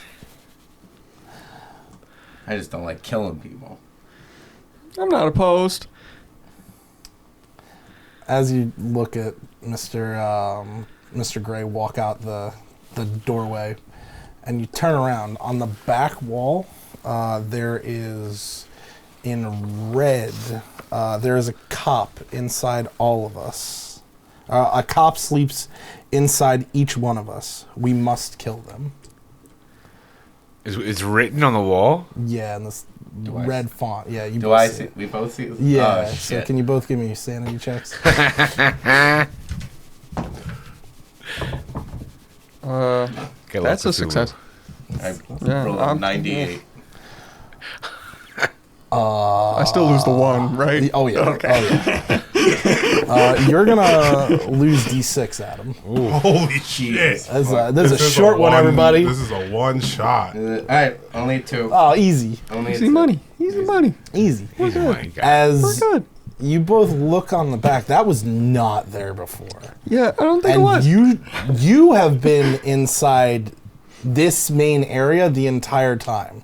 I just don't like killing people. I'm not opposed. As you look at Mr. Gray walk out the doorway, and you turn around, on the back wall, there is, in red, there is a cop inside all of us. A cop sleeps inside each one of us. We must kill them. It's written on the wall? Yeah, in this Do I red font. Yeah, you Do both I see see? it. We both see? Yeah, Oh, so shit. can you both give me sanity checks? Uh, Okay, that's a Cthulhu. success. I Yeah, rolled a 98. I still lose the one, right? Oh, yeah. Okay. Oh, yeah. You're going to lose D6, Adam. Holy shit. There's a This is short one, everybody. This is a one shot. Alright, only 2. Oh, easy. Only Easy 2. money. Easy money. Easy. He's a money guy. We're As good. you both look on the back, that was not there before. Yeah, I don't think it And was. you have been inside this main area the entire time.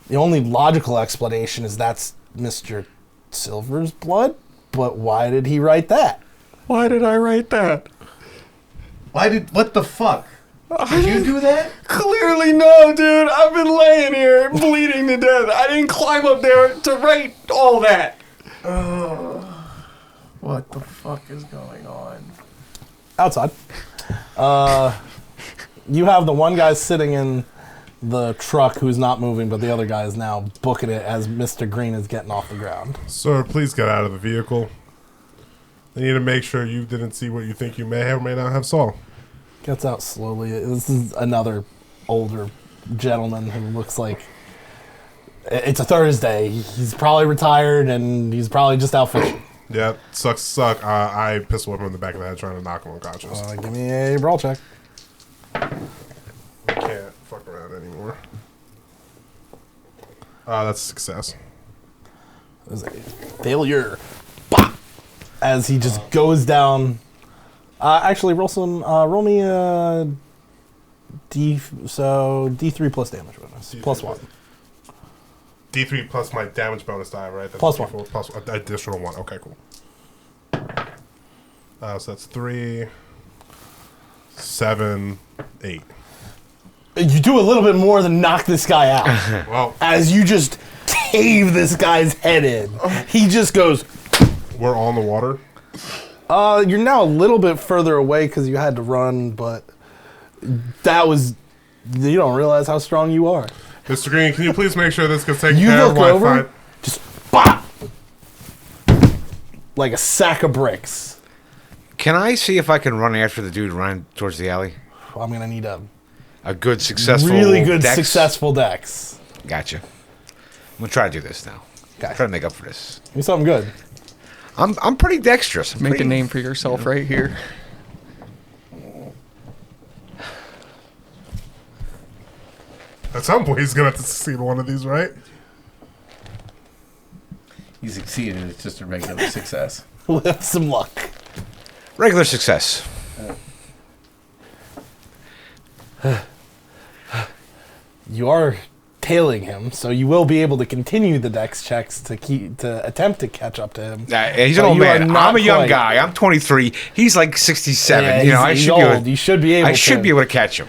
The only logical explanation is that's Mr. Silver's blood, but why did he write that? Why did I write that? What the fuck? Did you do that? Clearly no, dude. I've been laying here bleeding to death. I didn't climb up there to write all that. What the fuck is going on? Outside. You have the one guy sitting in the truck who's not moving, but the other guy is now booking it as Mr. Green is getting off the ground. Sir, please get out of the vehicle. I need to make sure you didn't see what you think you may or may not have saw. Gets out slowly. This is another older gentleman who looks like it's a Thursday. He's probably retired and he's probably just out fishing. Yeah, suck. I pistol whip him in the back of the head trying to knock him unconscious. Give me a brawl check. I can't fuck around anymore. That's a success. There's a failure. Bah! As he just goes down. Actually, roll me a D3 plus damage bonus. D3 Plus 1. D3 plus my damage bonus die, right? That's Plus 1. Plus additional 1. Okay, cool. So that's 3, 7, 8. You do a little bit more than knock this guy out. Well, As you just cave this guy's head in. He just goes... we're all in the water. You're now a little bit further away because you had to run, but that was... You don't realize how strong you are. Mr. Green, can you please make sure this gets taken You care of look while I over, find... just bop! Like a sack of bricks. Can I see if I can run after the dude running towards the alley? I'm going to need A good, successful really good, dex? successful dex. Gotcha. I'm going to try to do this now. Gotcha. Try to make up for this. Do something good. I'm pretty dexterous. Make a name for yourself right here. At some point, he's going to have to succeed one of these, right? You succeeded. It's just a regular success. With some luck. Regular success. You are tailing him, so you will be able to continue the dex checks to attempt to catch up to him. He's an But old you are man. not I'm a young quite. guy. I'm 23. He's like 67. Yeah, you know, I he's should be old. able. You should be able. I should be able to catch him.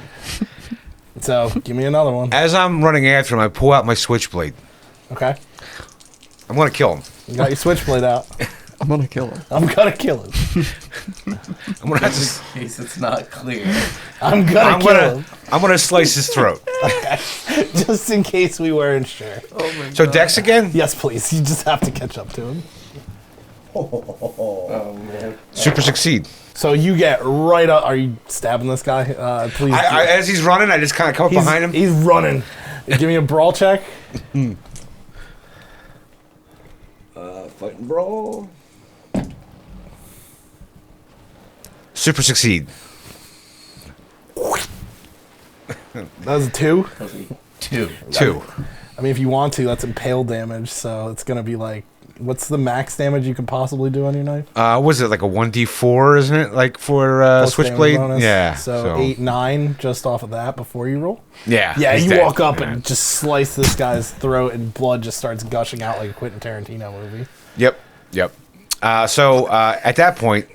So give me another one. As I'm running after him, I pull out my switchblade. Okay. I'm gonna kill him. You got your switchblade out. I'm gonna kill him. I'm gonna kill him. I'm gonna have Just to. in case it's not clear. I'm gonna kill him. I'm gonna slice his throat. Just in case we weren't sure. So Dex again. Yes, please. You just have to catch up to him. Oh man. Super succeed. So you get right up. Are you stabbing this guy? Please. As he's running, I just kind of come up behind him. He's running. Give me a brawl check. Fight and brawl. Super succeed. That was a 2. Two. 2. I mean, if you want to, that's impale damage. So it's gonna be like, what's the max damage you can possibly do on your knife? Was it like a 1d4? Isn't it like for Plus switchblade? damage bonus. Yeah. So 8, 9 just off of that before you roll. Yeah. Yeah, he's you dead. walk up Yeah. and just slice this guy's throat, and blood just starts gushing out like a Quentin Tarantino movie. Yep. So at that point,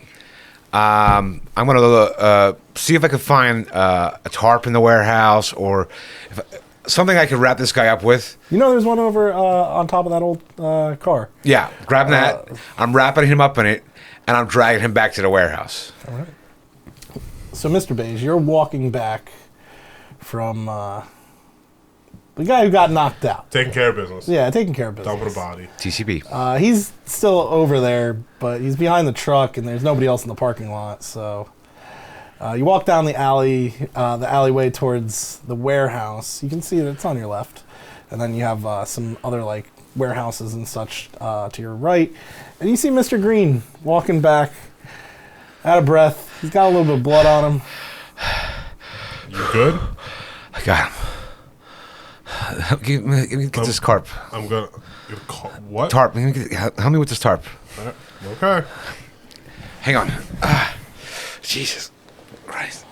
I'm gonna see if I can find a tarp in the warehouse or something I could wrap this guy up with. You know, there's one over on top of that old car. Yeah, grabbing that. I'm wrapping him up in it, and I'm dragging him back to the warehouse. All right. So, Mr. Baige, you're walking back from the guy who got knocked out. Taking care of business. Yeah, taking care of business. Dumping a body. TCB. He's still over there, but he's behind the truck, and there's nobody else in the parking lot. So you walk down the alleyway towards the warehouse. You can see that it's on your left, and then you have some other like warehouses and such to your right, and you see Mr. Green walking back, out of breath. He's got a little bit of blood on him. You good? I got him. Give me get this tarp. I'm gonna call, what? Tarp. Help me with this tarp. Okay. Hang on. Jesus Christ.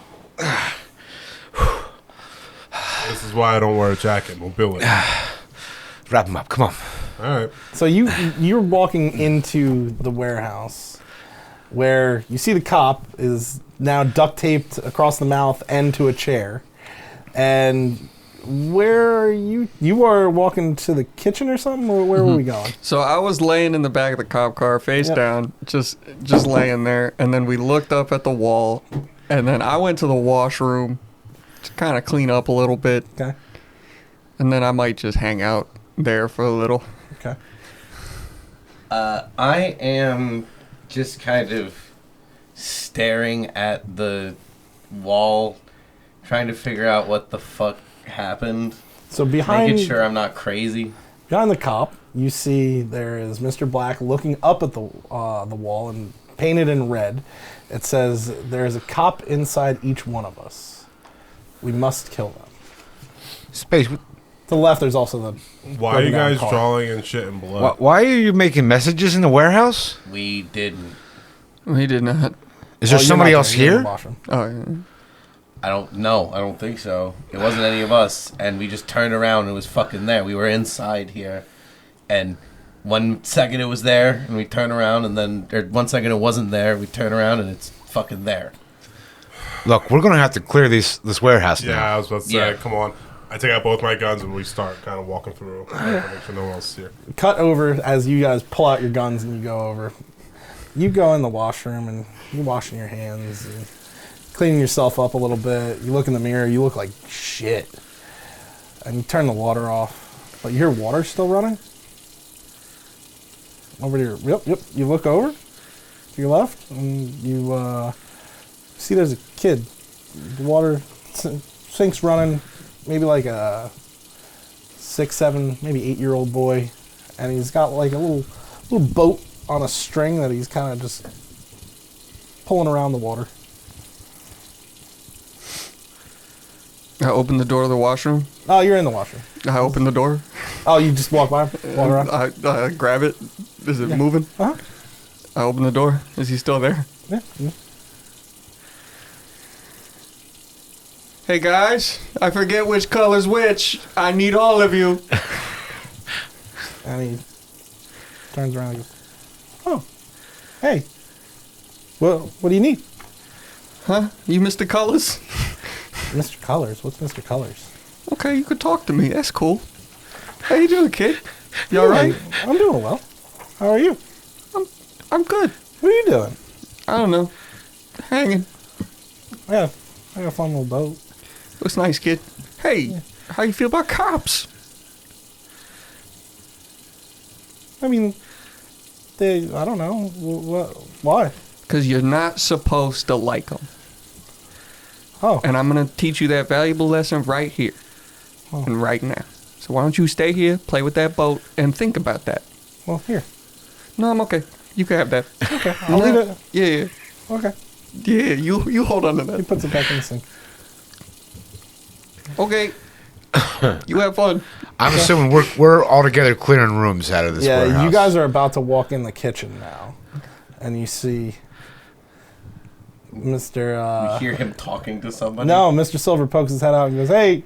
This is why I don't wear a jacket. Mobility. Wrap him up. Come on. All right. So you're walking into the warehouse, where you see the cop is now duct taped across the mouth and to a chair. And where are you? You are walking to the kitchen or something? Or where were we going? So I was laying in the back of the cop car, face down, just laying there. And then we looked up at the wall. And then I went to the washroom to kind of clean up a little bit. Okay. And then I might just hang out there for a little. Okay. I am just kind of staring at the wall, trying to figure out what the fuck happened. So behind... Making sure I'm not crazy. Behind the cop, you see there is Mr. Black looking up at the wall and painted in red. It says, "There is a cop inside each one of us. We must kill them." Space. To the left, there's also the... Why are you guys car. drawing and shit in blood? Why are you making messages in the warehouse? We didn't. We did not. Is there you're somebody not else there, you're in here? the washroom. Oh, yeah. I don't know. I don't think so. It wasn't any of us, and we just turned around and it was fucking there. We were inside here, and 1 second it was there, and we turn around, and then 1 second it wasn't there. We turn around and it's fucking there. Look, we're gonna have to clear this warehouse Yeah, now. I was about to say, Yeah. come on. I take out both my guns and we start kind of walking through. Make sure no one else is here. Cut over as you guys pull out your guns and you go over. You go in the washroom and you're washing your hands and cleaning yourself up a little bit. You look in the mirror, you look like shit. And you turn the water off. But you hear water still running? Over to your... Yep. You look over to your left and you see there's a kid. The water sink's running, maybe like a 6, 7, maybe 8-year-old boy. And he's got like a little boat on a string that he's kind of just pulling around the water. I opened the door of the washroom. Oh, you're in the washroom. I opened the door. Oh, you just walk by, walk around. I grab it. Is it moving? Uh-huh. I open the door. Is he still there? Yeah. Hey guys, I forget which color's which. I need all of you. And he turns around and goes, "Oh, hey, what do you need?" Huh? You missed the colors? Mr. Colors? What's Mr. Colors? Okay, you could talk to me. That's cool. How you doing, kid? You all right? I'm doing well. How are you? I'm good. What are you doing? I don't know. Hanging. Yeah, I got a fun little boat. Looks nice, kid. Hey, how you feel about cops? I mean, I don't know. Why? Because you're not supposed to like them. Oh, And I'm going to teach you that valuable lesson right here and right now. So why don't you stay here, play with that boat, and think about that. well, here. No, I'm okay. You can have that. Okay, I'll leave it. Yeah. Okay. Yeah, you hold on to He that. puts it back in the sink. Okay. You have fun. I'm assuming we're all together clearing rooms out of this Yeah, warehouse. you guys are about to walk in the kitchen now. And you see Mr. We hear him talking to somebody. No, Mr. Silver pokes his head out and goes, "Hey,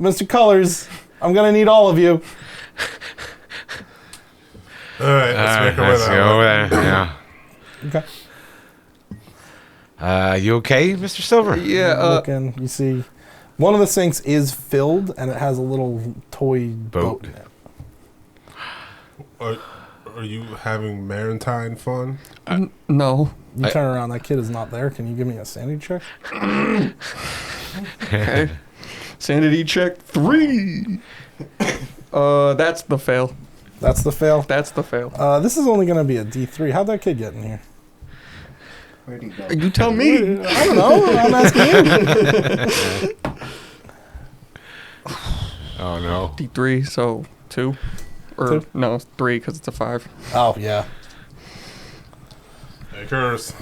Mr. Colors, I'm going to need all of you." All right, let's make our way Let's that go way. over there. Okay. Yeah. You okay, Mr. Silver? Yeah, Look in, you see one of the sinks is filled and it has a little toy boat in it. Are you having maritime fun? no. You turn around, that kid is not there. Can you give me a sanity check? Okay. Sanity check 3. That's the fail. That's the fail. That's the fail. This is only going to be a D3. How'd that kid get in here? Where'd he go? You tell me. I don't know. I'm asking you. Oh no. D3, so 2. Or, 2? no, 3 because it's a 5. Oh, yeah. Hey, Curse.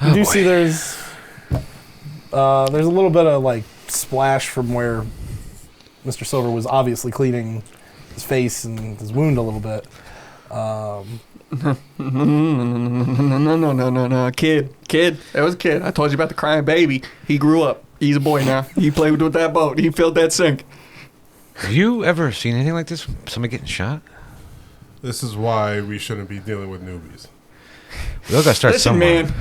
You do boy. see there's a little bit of like splash from where Mr. Silver was obviously cleaning his face and his wound a little bit. No. Kid. That was a kid. I told you about the crying baby. He grew up. He's a boy now. He played with that boat. He filled that sink. Have you ever seen anything like this? Somebody getting shot? This is why we shouldn't be dealing with newbies. We all got to start Listen, somewhere. man,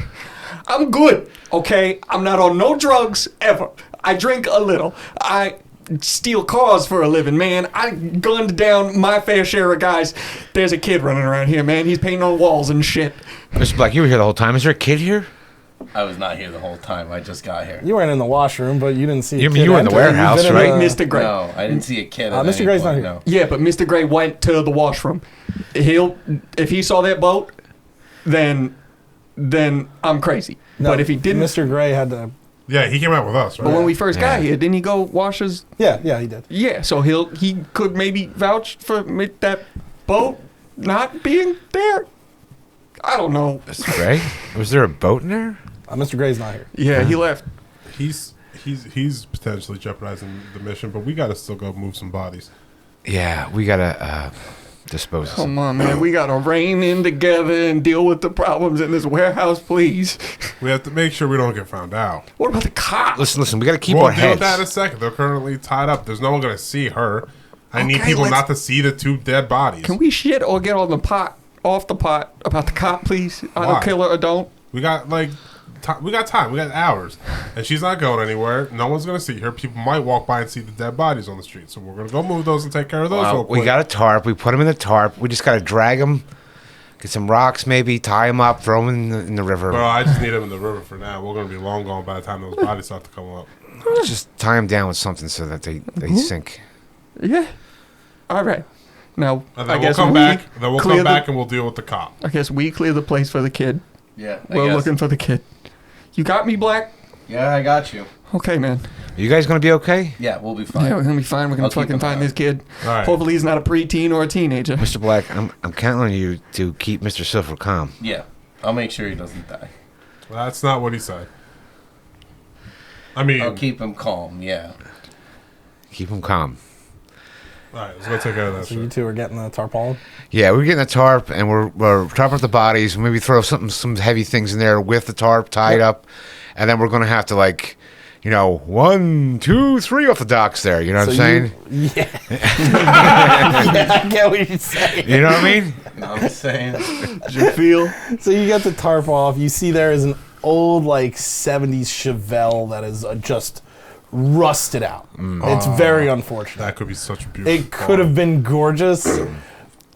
I'm good, okay? I'm not on no drugs ever. I drink a little. I steal cars for a living, man. I gunned down my fair share of guys. There's a kid running around here, man. He's painting on walls and shit. Mr. Black, you were here the whole time. Is there a kid here? I was not here the whole time. I just got here. You weren't in the washroom, but you didn't see. You a mean kid you were in the enter. You've warehouse, been in right? the- Mr. Gray. No, I didn't see a kid. At Mr. any Gray's point, not here. no. Yeah, but Mr. Gray went to the washroom. If he saw that boat, then I'm crazy. No, but if he didn't, Mr. Gray had to. Yeah, he came out with us, right? but when we first got Yeah. here, didn't he go wash his? Yeah, he did. Yeah, so he could maybe vouch for that boat not being there. I don't know. Mr. Gray? Was there a boat in there? Mr. Gray's not here. Yeah, he left. He's potentially jeopardizing the mission, but we got to still go move some bodies. Yeah, we got to dispose of some. Come on, man. We got to rein in together and deal with the problems in this warehouse, please. We have to make sure we don't get found out. What about the cops? Listen, we got to keep We'll our deal heads. with that in a second. They're currently tied up. There's no one going to see her. I need Okay, people let's- not to see the 2 dead bodies. Can we shit or get on the pot, off the pot, about the cop, please? I Why? don't kill her or don't. We got we got time. We got hours, and she's not going anywhere. No one's going to see her. People might walk by and see the dead bodies on the street, so we're going to go move those and take care of those. real We quick. got a tarp. We put them in the tarp. We just got to drag them, get some rocks maybe, tie them up, throw them in the river. Bro, I just need them in the river for now. We're going to be long gone by the time those bodies start to come up. Just tie them down with something so that they sink. Yeah. All right. Now, And I then we'll guess come back. Then we'll clear come the- back and we'll deal with the cop. I guess we clear the place for the kid. Yeah, We're looking for the kid. You got me, Black? Yeah, I got you. Okay, man. Are you guys going to be okay? Yeah, we'll be fine. Yeah, we're gonna be fine. We're gonna I'll keep fucking an find eye this kid. All right. Hopefully, he's not a preteen or a teenager. Mr. Black, I'm counting on you to keep Mr. Silver calm. Yeah, I'll make sure he doesn't die. That's not what he said. I mean, I'll keep him calm. Yeah. Keep him calm. all right, let's go take care of that So you shit. two are getting the tarpaulin. Yeah, we're getting a tarp and we're topping up the bodies. Maybe throw some heavy things in there with the tarp tied up, and then we're gonna have to 1, 2, 3 off the docks there. You know what I'm saying? Yeah. Yeah, I get what you're saying. You know what I mean? You know what I'm saying? Did you feel? So you get the tarp off. You see there is an old 70s Chevelle that is just rusted out. It's very unfortunate. That could be such a beautiful. It could have been gorgeous,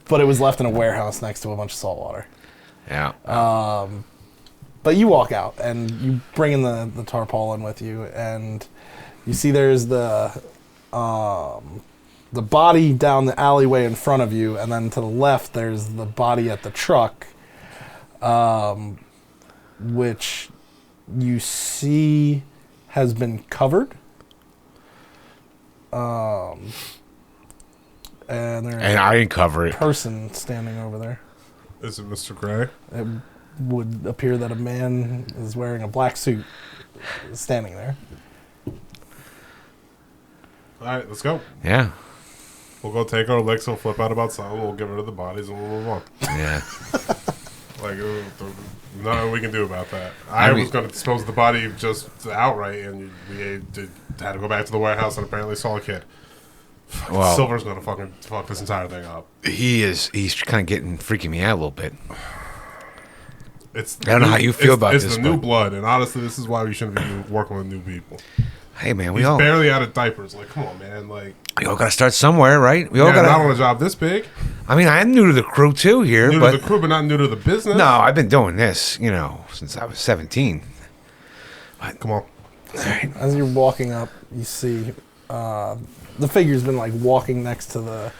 but it was left in a warehouse next to a bunch of salt water. Yeah. But you walk out and you bring in the tarpaulin with you, and you see there's the body down the alleyway in front of you, and then to the left there's the body at the truck, which you see has been covered. And there's And I didn't cover a it. person standing over there. Is it Mr. Gray? It would appear that a man is wearing a black suit standing there. All right, let's go. Yeah. We'll go take our licks. We'll flip out about something. We'll get rid of the bodies and we'll move on. Yeah. Nothing we can do about that. I I mean- was going to dispose of the had to go back to the warehouse and apparently saw a kid. Well, Silver's going to fucking fuck this entire thing up. he's kind of freaking me out a little bit. It's I don't know how you feel about it's this, the new but- blood, and honestly, this is why we shouldn't be working with new people. Hey man, we He's all barely out of diapers. Like, come on, man. Like, got to start somewhere, right? We all yeah, got not on to. a job this big. I mean, I'm new to the crew too here, New but to the crew, but not new to the business. no, I've been doing this, since I was 17. Come on. As you're walking up, you see the figure's been walking next to the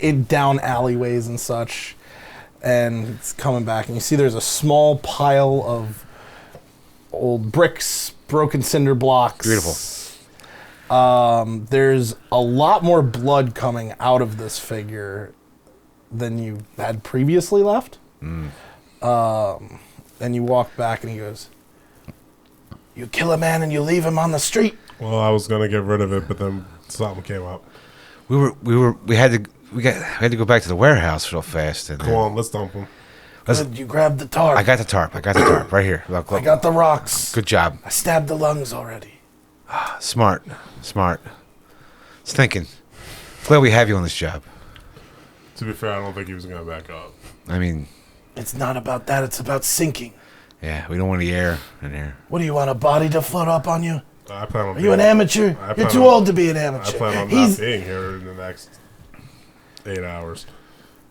in down alleyways and such, and it's coming back, and you see there's a small pile of old bricks, broken cinder blocks. Beautiful. There's a lot more blood coming out of this figure than you had previously left. And you walk back, and he goes, "You kill a man and you leave him on the street." Well, I was gonna get rid of it, but then something came up. We had to go back to the warehouse real fast. And Come on, let's dump him. Good, you grabbed the tarp. I got the tarp right here. Look, I look. got the rocks. Good job. I stabbed the lungs already. Smart. It's thinking. Glad we have you on this job. To be fair, I don't think he was gonna back up. I mean, It's not about that. It's about sinking. Yeah, we don't want any air in there. What do you want, a body to float up on you? I plan on Are you an amateur? You're too old to be an I amateur. plan on not being here in the next 8 hours.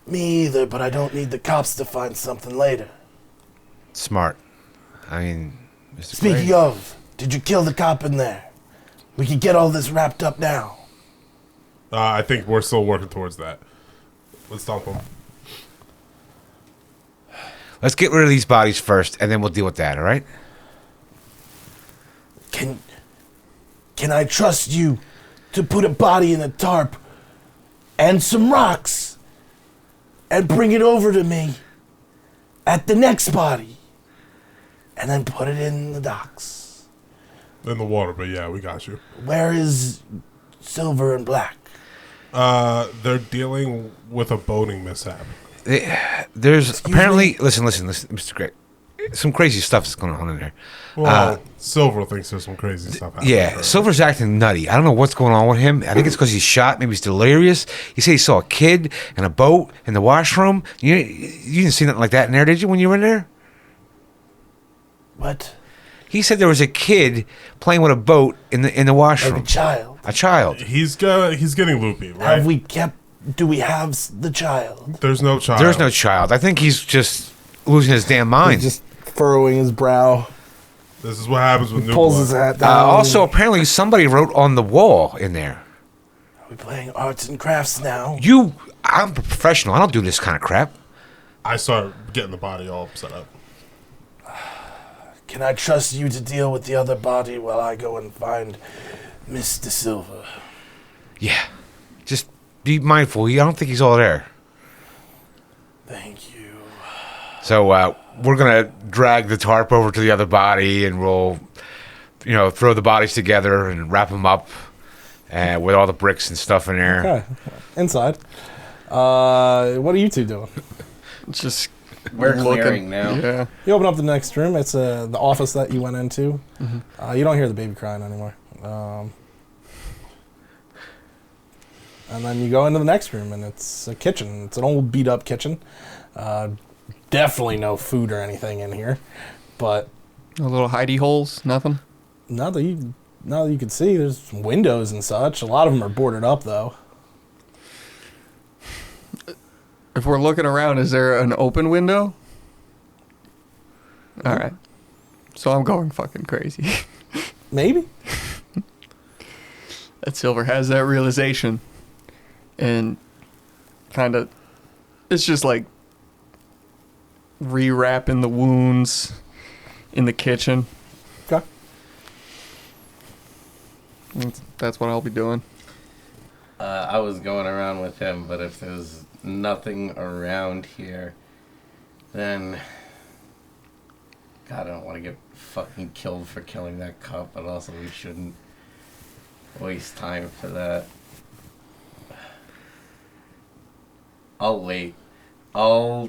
Me either, but I don't need the cops to find something later. Smart. I mean, Mr. Speaking Gray. of, did you kill the cop in there? We can get all this wrapped up now. I think we're still working towards that. Let's stomp them. Let's get rid of these bodies first, and then we'll deal with that, all right? Can I trust you to put a body in a tarp and some rocks and bring it over to me at the next body and then put it in the docks? In the water, but yeah, we got you. Where is Silver and Black? They're dealing with a boating mishap. There's apparently... Listen, Mr. Gray. Some crazy stuff is going on in there. Well, Silver thinks there's some crazy stuff happening. Yeah, Silver's acting nutty. I don't know what's going on with him. I think it's because he's shot. Maybe he's delirious. He said he saw a kid in a boat in the washroom. You didn't see nothing like that in there, did you, when you were in there? What? He said there was a kid playing with a boat in the washroom. Like a child? A child. He's getting loopy, right? Do we have the child? There's no child. There's no child. I think he's just losing his damn mind. He's just furrowing his brow. This is what happens with new Pulls blood. his hat down. Also, apparently, somebody wrote on the wall in there. Are we playing arts and crafts now? I'm a professional. I don't do this kind of crap. I start getting the body all set up. Can I trust you to deal with the other body while I go and find Mr. Silver? Yeah. Just be mindful. I don't think he's all there. Thank you. So we're going to drag the tarp over to the other body, and we'll, throw the bodies together and wrap them up with all the bricks and stuff in there. Okay. Inside. What are you two doing? Just We're looking. clearing now. Yeah. You open up the next room. It's the office that you went into. You don't hear the baby crying anymore. And then you go into the next room, and it's a kitchen. It's an old beat-up kitchen. Definitely no food or anything in here. But No little hidey holes, nothing. now that you can see, there's windows and such. A lot of them are boarded up, though. If we're looking around, is there an open window? All right. So I'm going fucking crazy. Maybe. That Silver has that realization. And kind of, it's just like rewrapping the wounds in the kitchen. Okay. That's what I'll be doing. I was going around with him, but if there's nothing around here, then God, I don't want to get fucking killed for killing that cop, but also we shouldn't waste time for that. I'll wait. I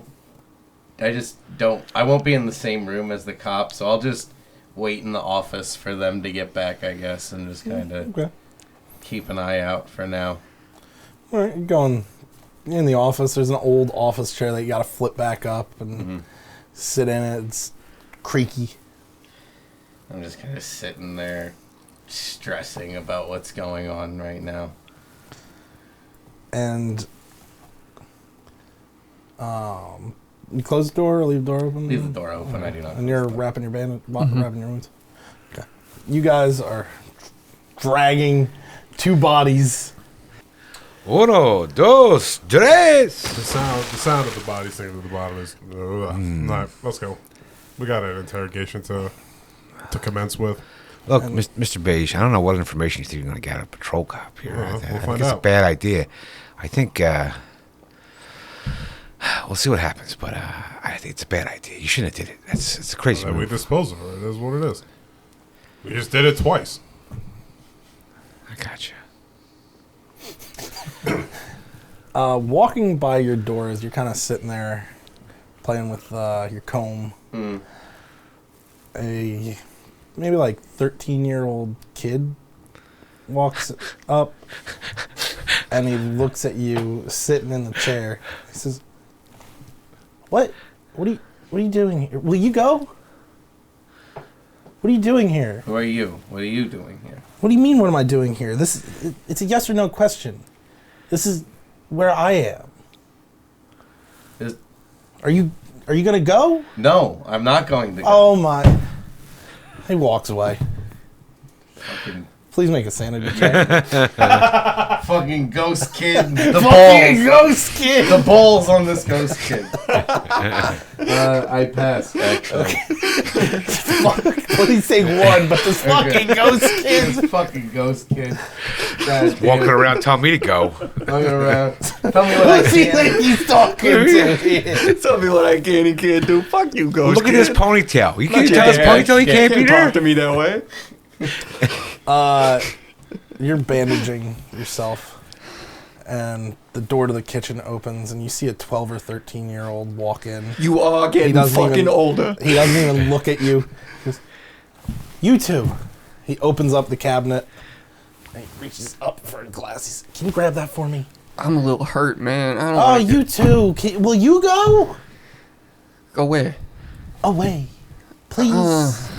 won't be in the same room as the cop, so I'll just wait in the office for them to get back, I guess, and just kind of Okay. keep an eye out for now. All right, you're going in the office. There's an old office chair that you got to flip back up and sit in it. It's creaky. I'm just kind of sitting there stressing about what's going on right now. And you close the door or leave the door open? Leave the door open. I do not. And you're wrapping your wrapping your wounds. Okay. You guys are dragging two bodies. Uno, dos, tres. The sound of the body sinking to the bottom is. All right, let's go. We got an interrogation to commence with. Look, Mr. Baige, I don't know what information you think you're going to get out of a patrol cop here. Well, I we'll think find it's a out. bad idea. I think we'll see what happens, but I think it's a bad idea. You shouldn't have did it. It's a crazy We move. dispose of her. It is what it is. We just did it twice. I got you. Walking by your door as you're kind of sitting there playing with your comb, a maybe like 13-year-old kid walks up and he looks at you sitting in the chair. He says, What What are you doing here? Will you go? What are you doing here? Who are you? What are you doing here? What do you mean, what am I doing here? It's a yes or no question. This is where I am. Are you gonna go? No, I'm not going to go. Oh my. He walks away. Fucking, Please make a sanity check. fucking ghost kid. The Fucking balls. ghost kid! The balls on this ghost kid. I passed, actually. Please say one, but this fucking ghost kid. This fucking ghost kid. God damn. Walking around telling me to go. Walking around. Tell me what I Who's he can. think he's talking to? Tell me what I can and can't do. Fuck you, ghost. Look at his ponytail. You can't your tell his dad. ponytail he can't be Can't there? talk to me that way. You're bandaging yourself, and the door to the kitchen opens, and you see a 12 or 13-year-old walk in. You are getting fucking older. He doesn't even look at you. He goes, you two. He opens up the cabinet, and he reaches up for a glass. He says, can you grab that for me? I'm a little hurt, man. I don't Oh, like you it. two. Will you go? Go where? Away. Please.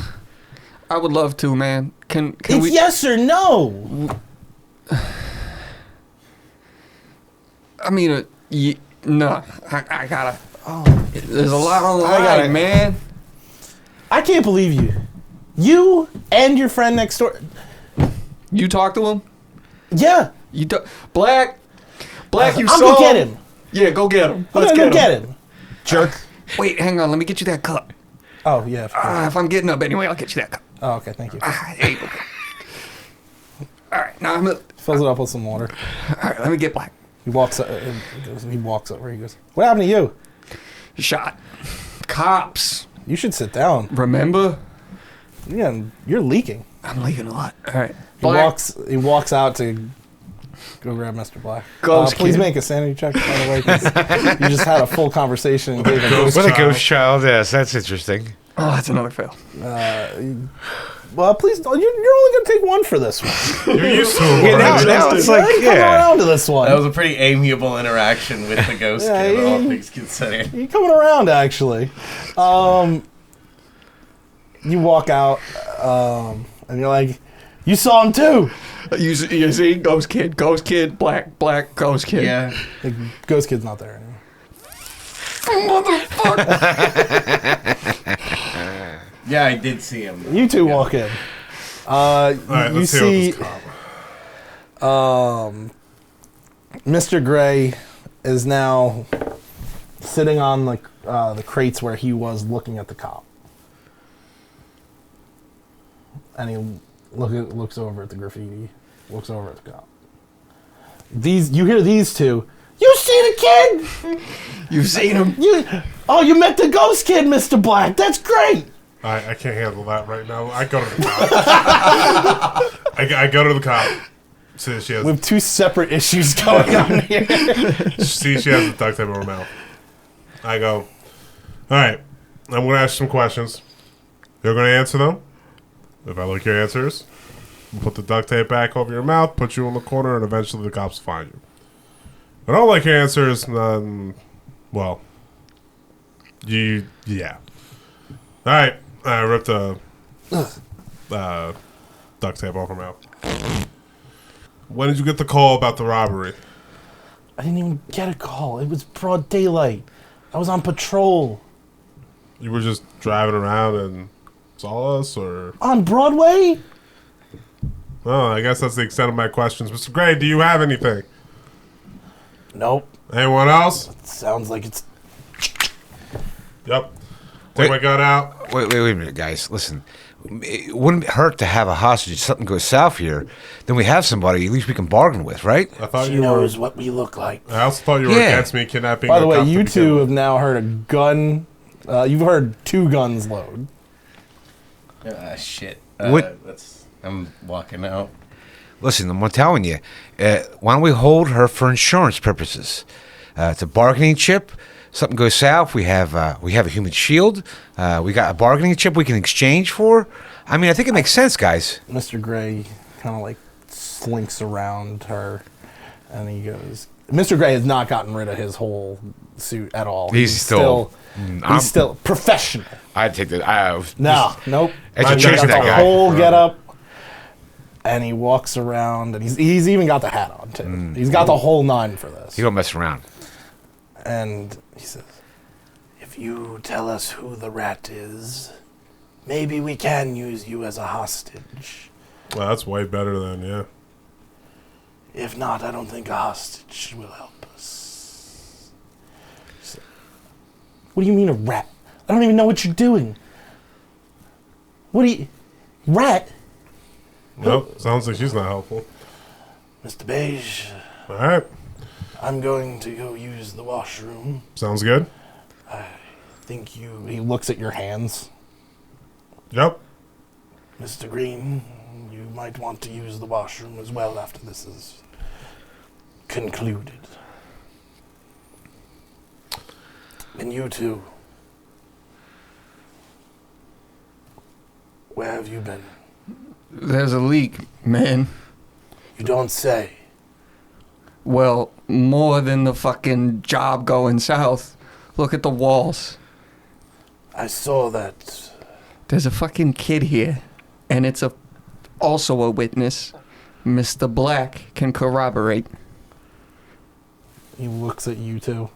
I would love to, man. Can it's we? yes or no. I mean, no. I gotta. Oh, There's a lot on the I gotta- line, man. I can't believe you. You and your friend next door. You talk to him. Yeah. You do- Black. You I'll saw go get him. Yeah, go get him. I'm Let's gonna go get get him. Jerk. Wait, hang on. Let me get you that cup. Oh, yeah. Of course. If I'm getting up anyway, I'll get you that cup. Oh, okay. Thank you. There you go. All right, now Fills it up with some water. all right. Let me get Black. He walks over. He goes, what happened to you? Shot. Cops. You should sit down. Remember? Yeah, you're leaking. I'm leaking a lot. All right. He walks out to go grab Mr. Black. Ghost please kid. make a sanity check, by the way, 'cause you just had a full conversation and gave a ghost. What a ghost child is. That's interesting. Oh, that's another fail. Well, please, you're only going to take one for this one. You're used to it. Yeah, already. now it's You're like, already coming yeah. around to this one. That was a pretty amiable interaction with the ghost Yeah, kid, all he- things considered. You're coming around, actually. You walk out, and you're like, you saw him too. You see, ghost kid, black, ghost kid. Yeah. The ghost kid's not there anymore. Yeah, I did see him. You two walk in. All right, you let's see see what this cop. Mr. Gray is now sitting on the crates where he was looking at the cop. And he looks over at the graffiti, looks over at the cop. You hear these two. You see the kid? You've seen him. You met the ghost kid, Mr. Black. That's great. I can't handle that right now. I go to the cop. I go to the cop. See, she has. We have two separate issues going on here. See, she has the duct tape in her mouth. I go. All right. I'm going to ask you some questions. You're going to answer them. If I like your answers, we'll put the duct tape back over your mouth, put you in the corner, and eventually the cops will find you. If I don't like your answers, then, well, yeah. All right. I ripped the duct tape off her mouth. When did you get the call about the robbery? I didn't even get a call. It was broad daylight. I was on patrol. You were just driving around and saw us, or? On Broadway? Oh, I guess that's the extent of my questions. Mr. Gray, do you have anything? Nope. Anyone else? Sounds like it's... Yep. Wait. Take my gun out. Wait a minute, guys. Listen, it wouldn't hurt to have a hostage if something goes south here. Then we have somebody at least we can bargain with, right? I thought She you were. knows what we look like. I also thought you were Yeah. against me kidnapping. By the a way, cop to you begin two with. have now heard a gun... you've heard two guns load. Shit. What- I'm walking out. Listen, I'm telling you. Why don't we hold her for insurance purposes? It's a bargaining chip. Something goes south, we have a human shield. We got a bargaining chip we can exchange for. I mean, I think it makes sense, guys. Mr. Gray kind of like slinks around her, and he goes, Mr. Gray has not gotten rid of his whole suit at all. He's still he's still professional. I'd take that. Nope. Education He's got that the guy. whole get up, and he walks around, and he's even got the hat on too. He's got the whole 9 for this. He don't mess around. And he says, "If you tell us who the rat is, maybe we can use you as a hostage. Well, that's way better than, yeah. If not, I don't think a hostage will help us." So, what do you mean a rat? I don't even know what you're doing. What do you... Rat? Nope, sounds like she's not helpful. Mr. Baige, All right, I'm going to go use the washroom. sounds good. Think you... He looks at your hands. Yep. Mr. Green, you might want to use the washroom as well after this is concluded. And you two, where have you been? There's a leak, man. You don't say. Well, more than the fucking job going south. Look at the walls. I saw that. There's a fucking kid here, and it's also a witness. Mr. Black can corroborate. He looks at you two.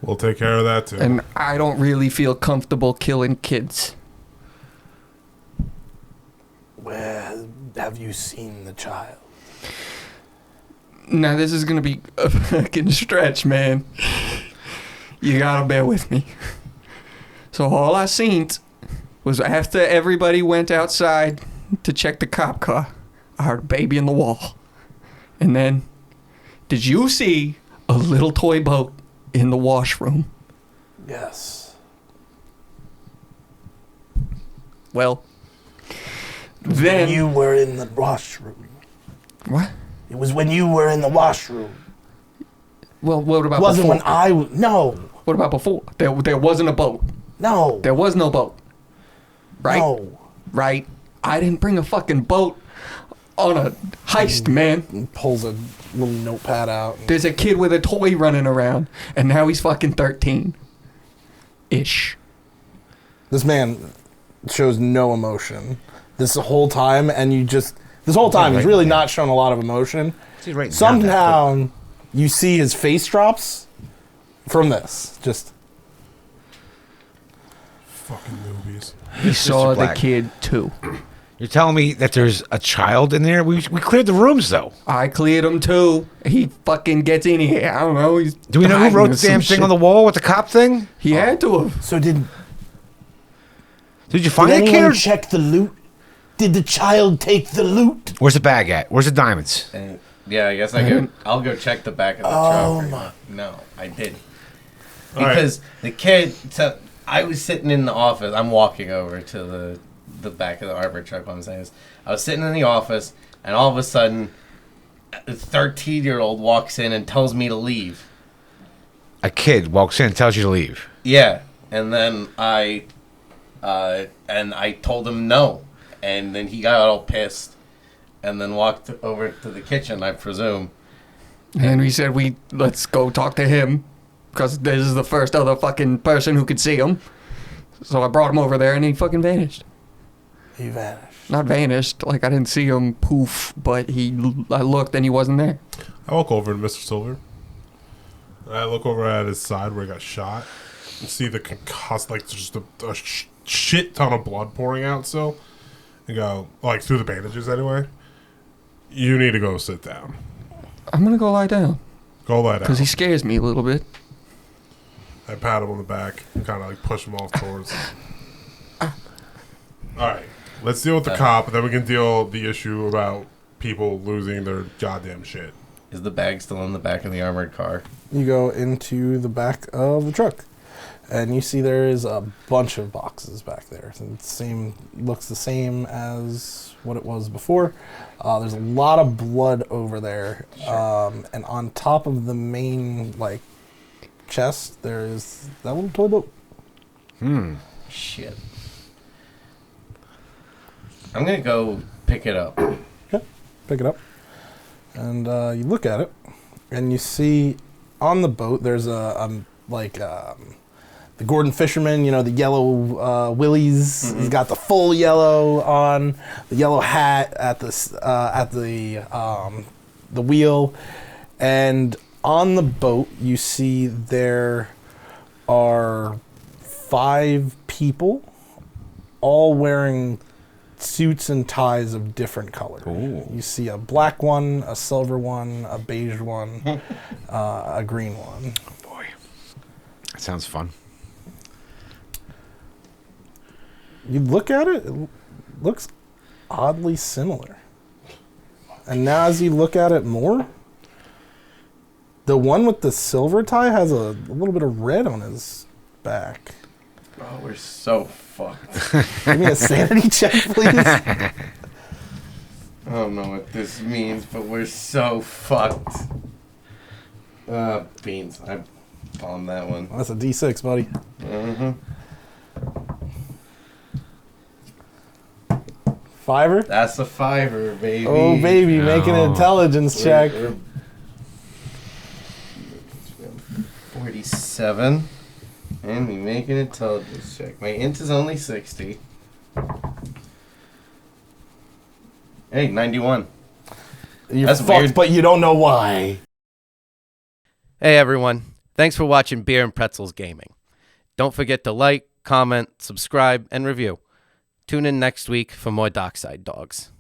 We'll take care of that, too. And I don't really feel comfortable killing kids. Where have you seen the child? Now, this is gonna be a fucking stretch, man. You gotta bear with me. So all I seen was after everybody went outside to check the cop car, I heard a baby in the wall. And then, did you see a little toy boat in the washroom? Yes. Well, When then... you were in the washroom. What? It was when you were in the washroom. Well, what about It wasn't before? when I was... No. What about before? There wasn't a boat. No. There was no boat. Right? No. Right? I didn't bring a fucking boat on a heist, man. He pulls a little notepad out. There's a kid with a toy running around, and now he's fucking 13-ish. This man shows no emotion this whole time, and you just... This whole time, he's really not showing a lot of emotion. He's right Somehow, you see his face drops from this. Just... Fucking movies. He saw the Black. kid, too. You're telling me that there's a child in there? We cleared the rooms, though. I cleared him, too. He fucking gets in here. I don't know. He's Do we know who hiding wrote or the damn some thing on the shit. wall with the cop thing? He had to have. So did Did you find the kid? anyone Or... check the loot? Did the child take the loot? Where's the bag at? Where's the diamonds? And, yeah, I guess I'll go check the back of the Oh truck. my- No, I didn't. All right. Because the kid, so I was sitting in the office. I'm walking over to the back of the armored truck. What I'm saying is, I was sitting in the office, and all of a sudden, a 13-year-old walks in and tells me to leave. A kid walks in and tells you to leave. Yeah, and then I told him no, and then he got all pissed, and then walked over to the kitchen, I presume. And we said, let's go talk to him, because this is the first other fucking person who could see him. So I brought him over there, and he fucking vanished. He vanished. Not vanished, like I didn't see him poof, but I looked and he wasn't there. I walk over to Mr. Silver. I look over at his side where he got shot. And see the concussed, like just a shit ton of blood pouring out still. And go, like through the bandages anyway. You need to go sit down. I'm gonna go lie down, Go lie down. because he scares me a little bit. I pat him on the back and kind of like push him off towards. Alright, let's deal with the cop, and then we can deal with the issue about people losing their goddamn shit. Is the bag still in the back of the armored car? You go into the back of the truck, and you see there is a bunch of boxes back there. Looks the same as what it was before. There's a lot of blood over there, and on top of the main chest, there is that little toy boat. Shit. I'm gonna go pick it up. Okay, pick it up, and you look at it, and you see on the boat, there's the Gordon Fisherman, the yellow willies. He's got the full yellow on, the yellow hat at the wheel, and on the boat you see there are 5 people, all wearing suits and ties of different colors. Ooh. You see a black one, a silver one, a beige one, a green one. Oh boy, that sounds fun. You look at it, it looks oddly similar. And now as you look at it more, the one with the silver tie has a little bit of red on his back. Oh, we're so fucked. Give me a sanity check, please. I don't know what this means, but we're so fucked. Beans. I bombed that one. That's a D6, buddy. Mm-hmm. 5er? That's a 5er, baby. Oh, baby, make an Oh. intelligence check. We're 47. And we make an intelligence check. My int is only 60. Hey, 91. You're That's fucked, weird. but you don't know why. Hey everyone, thanks for watching Beer and Pretzels Gaming. Don't forget to like, comment, subscribe, and review. Tune in next week for more Dockside Dogs.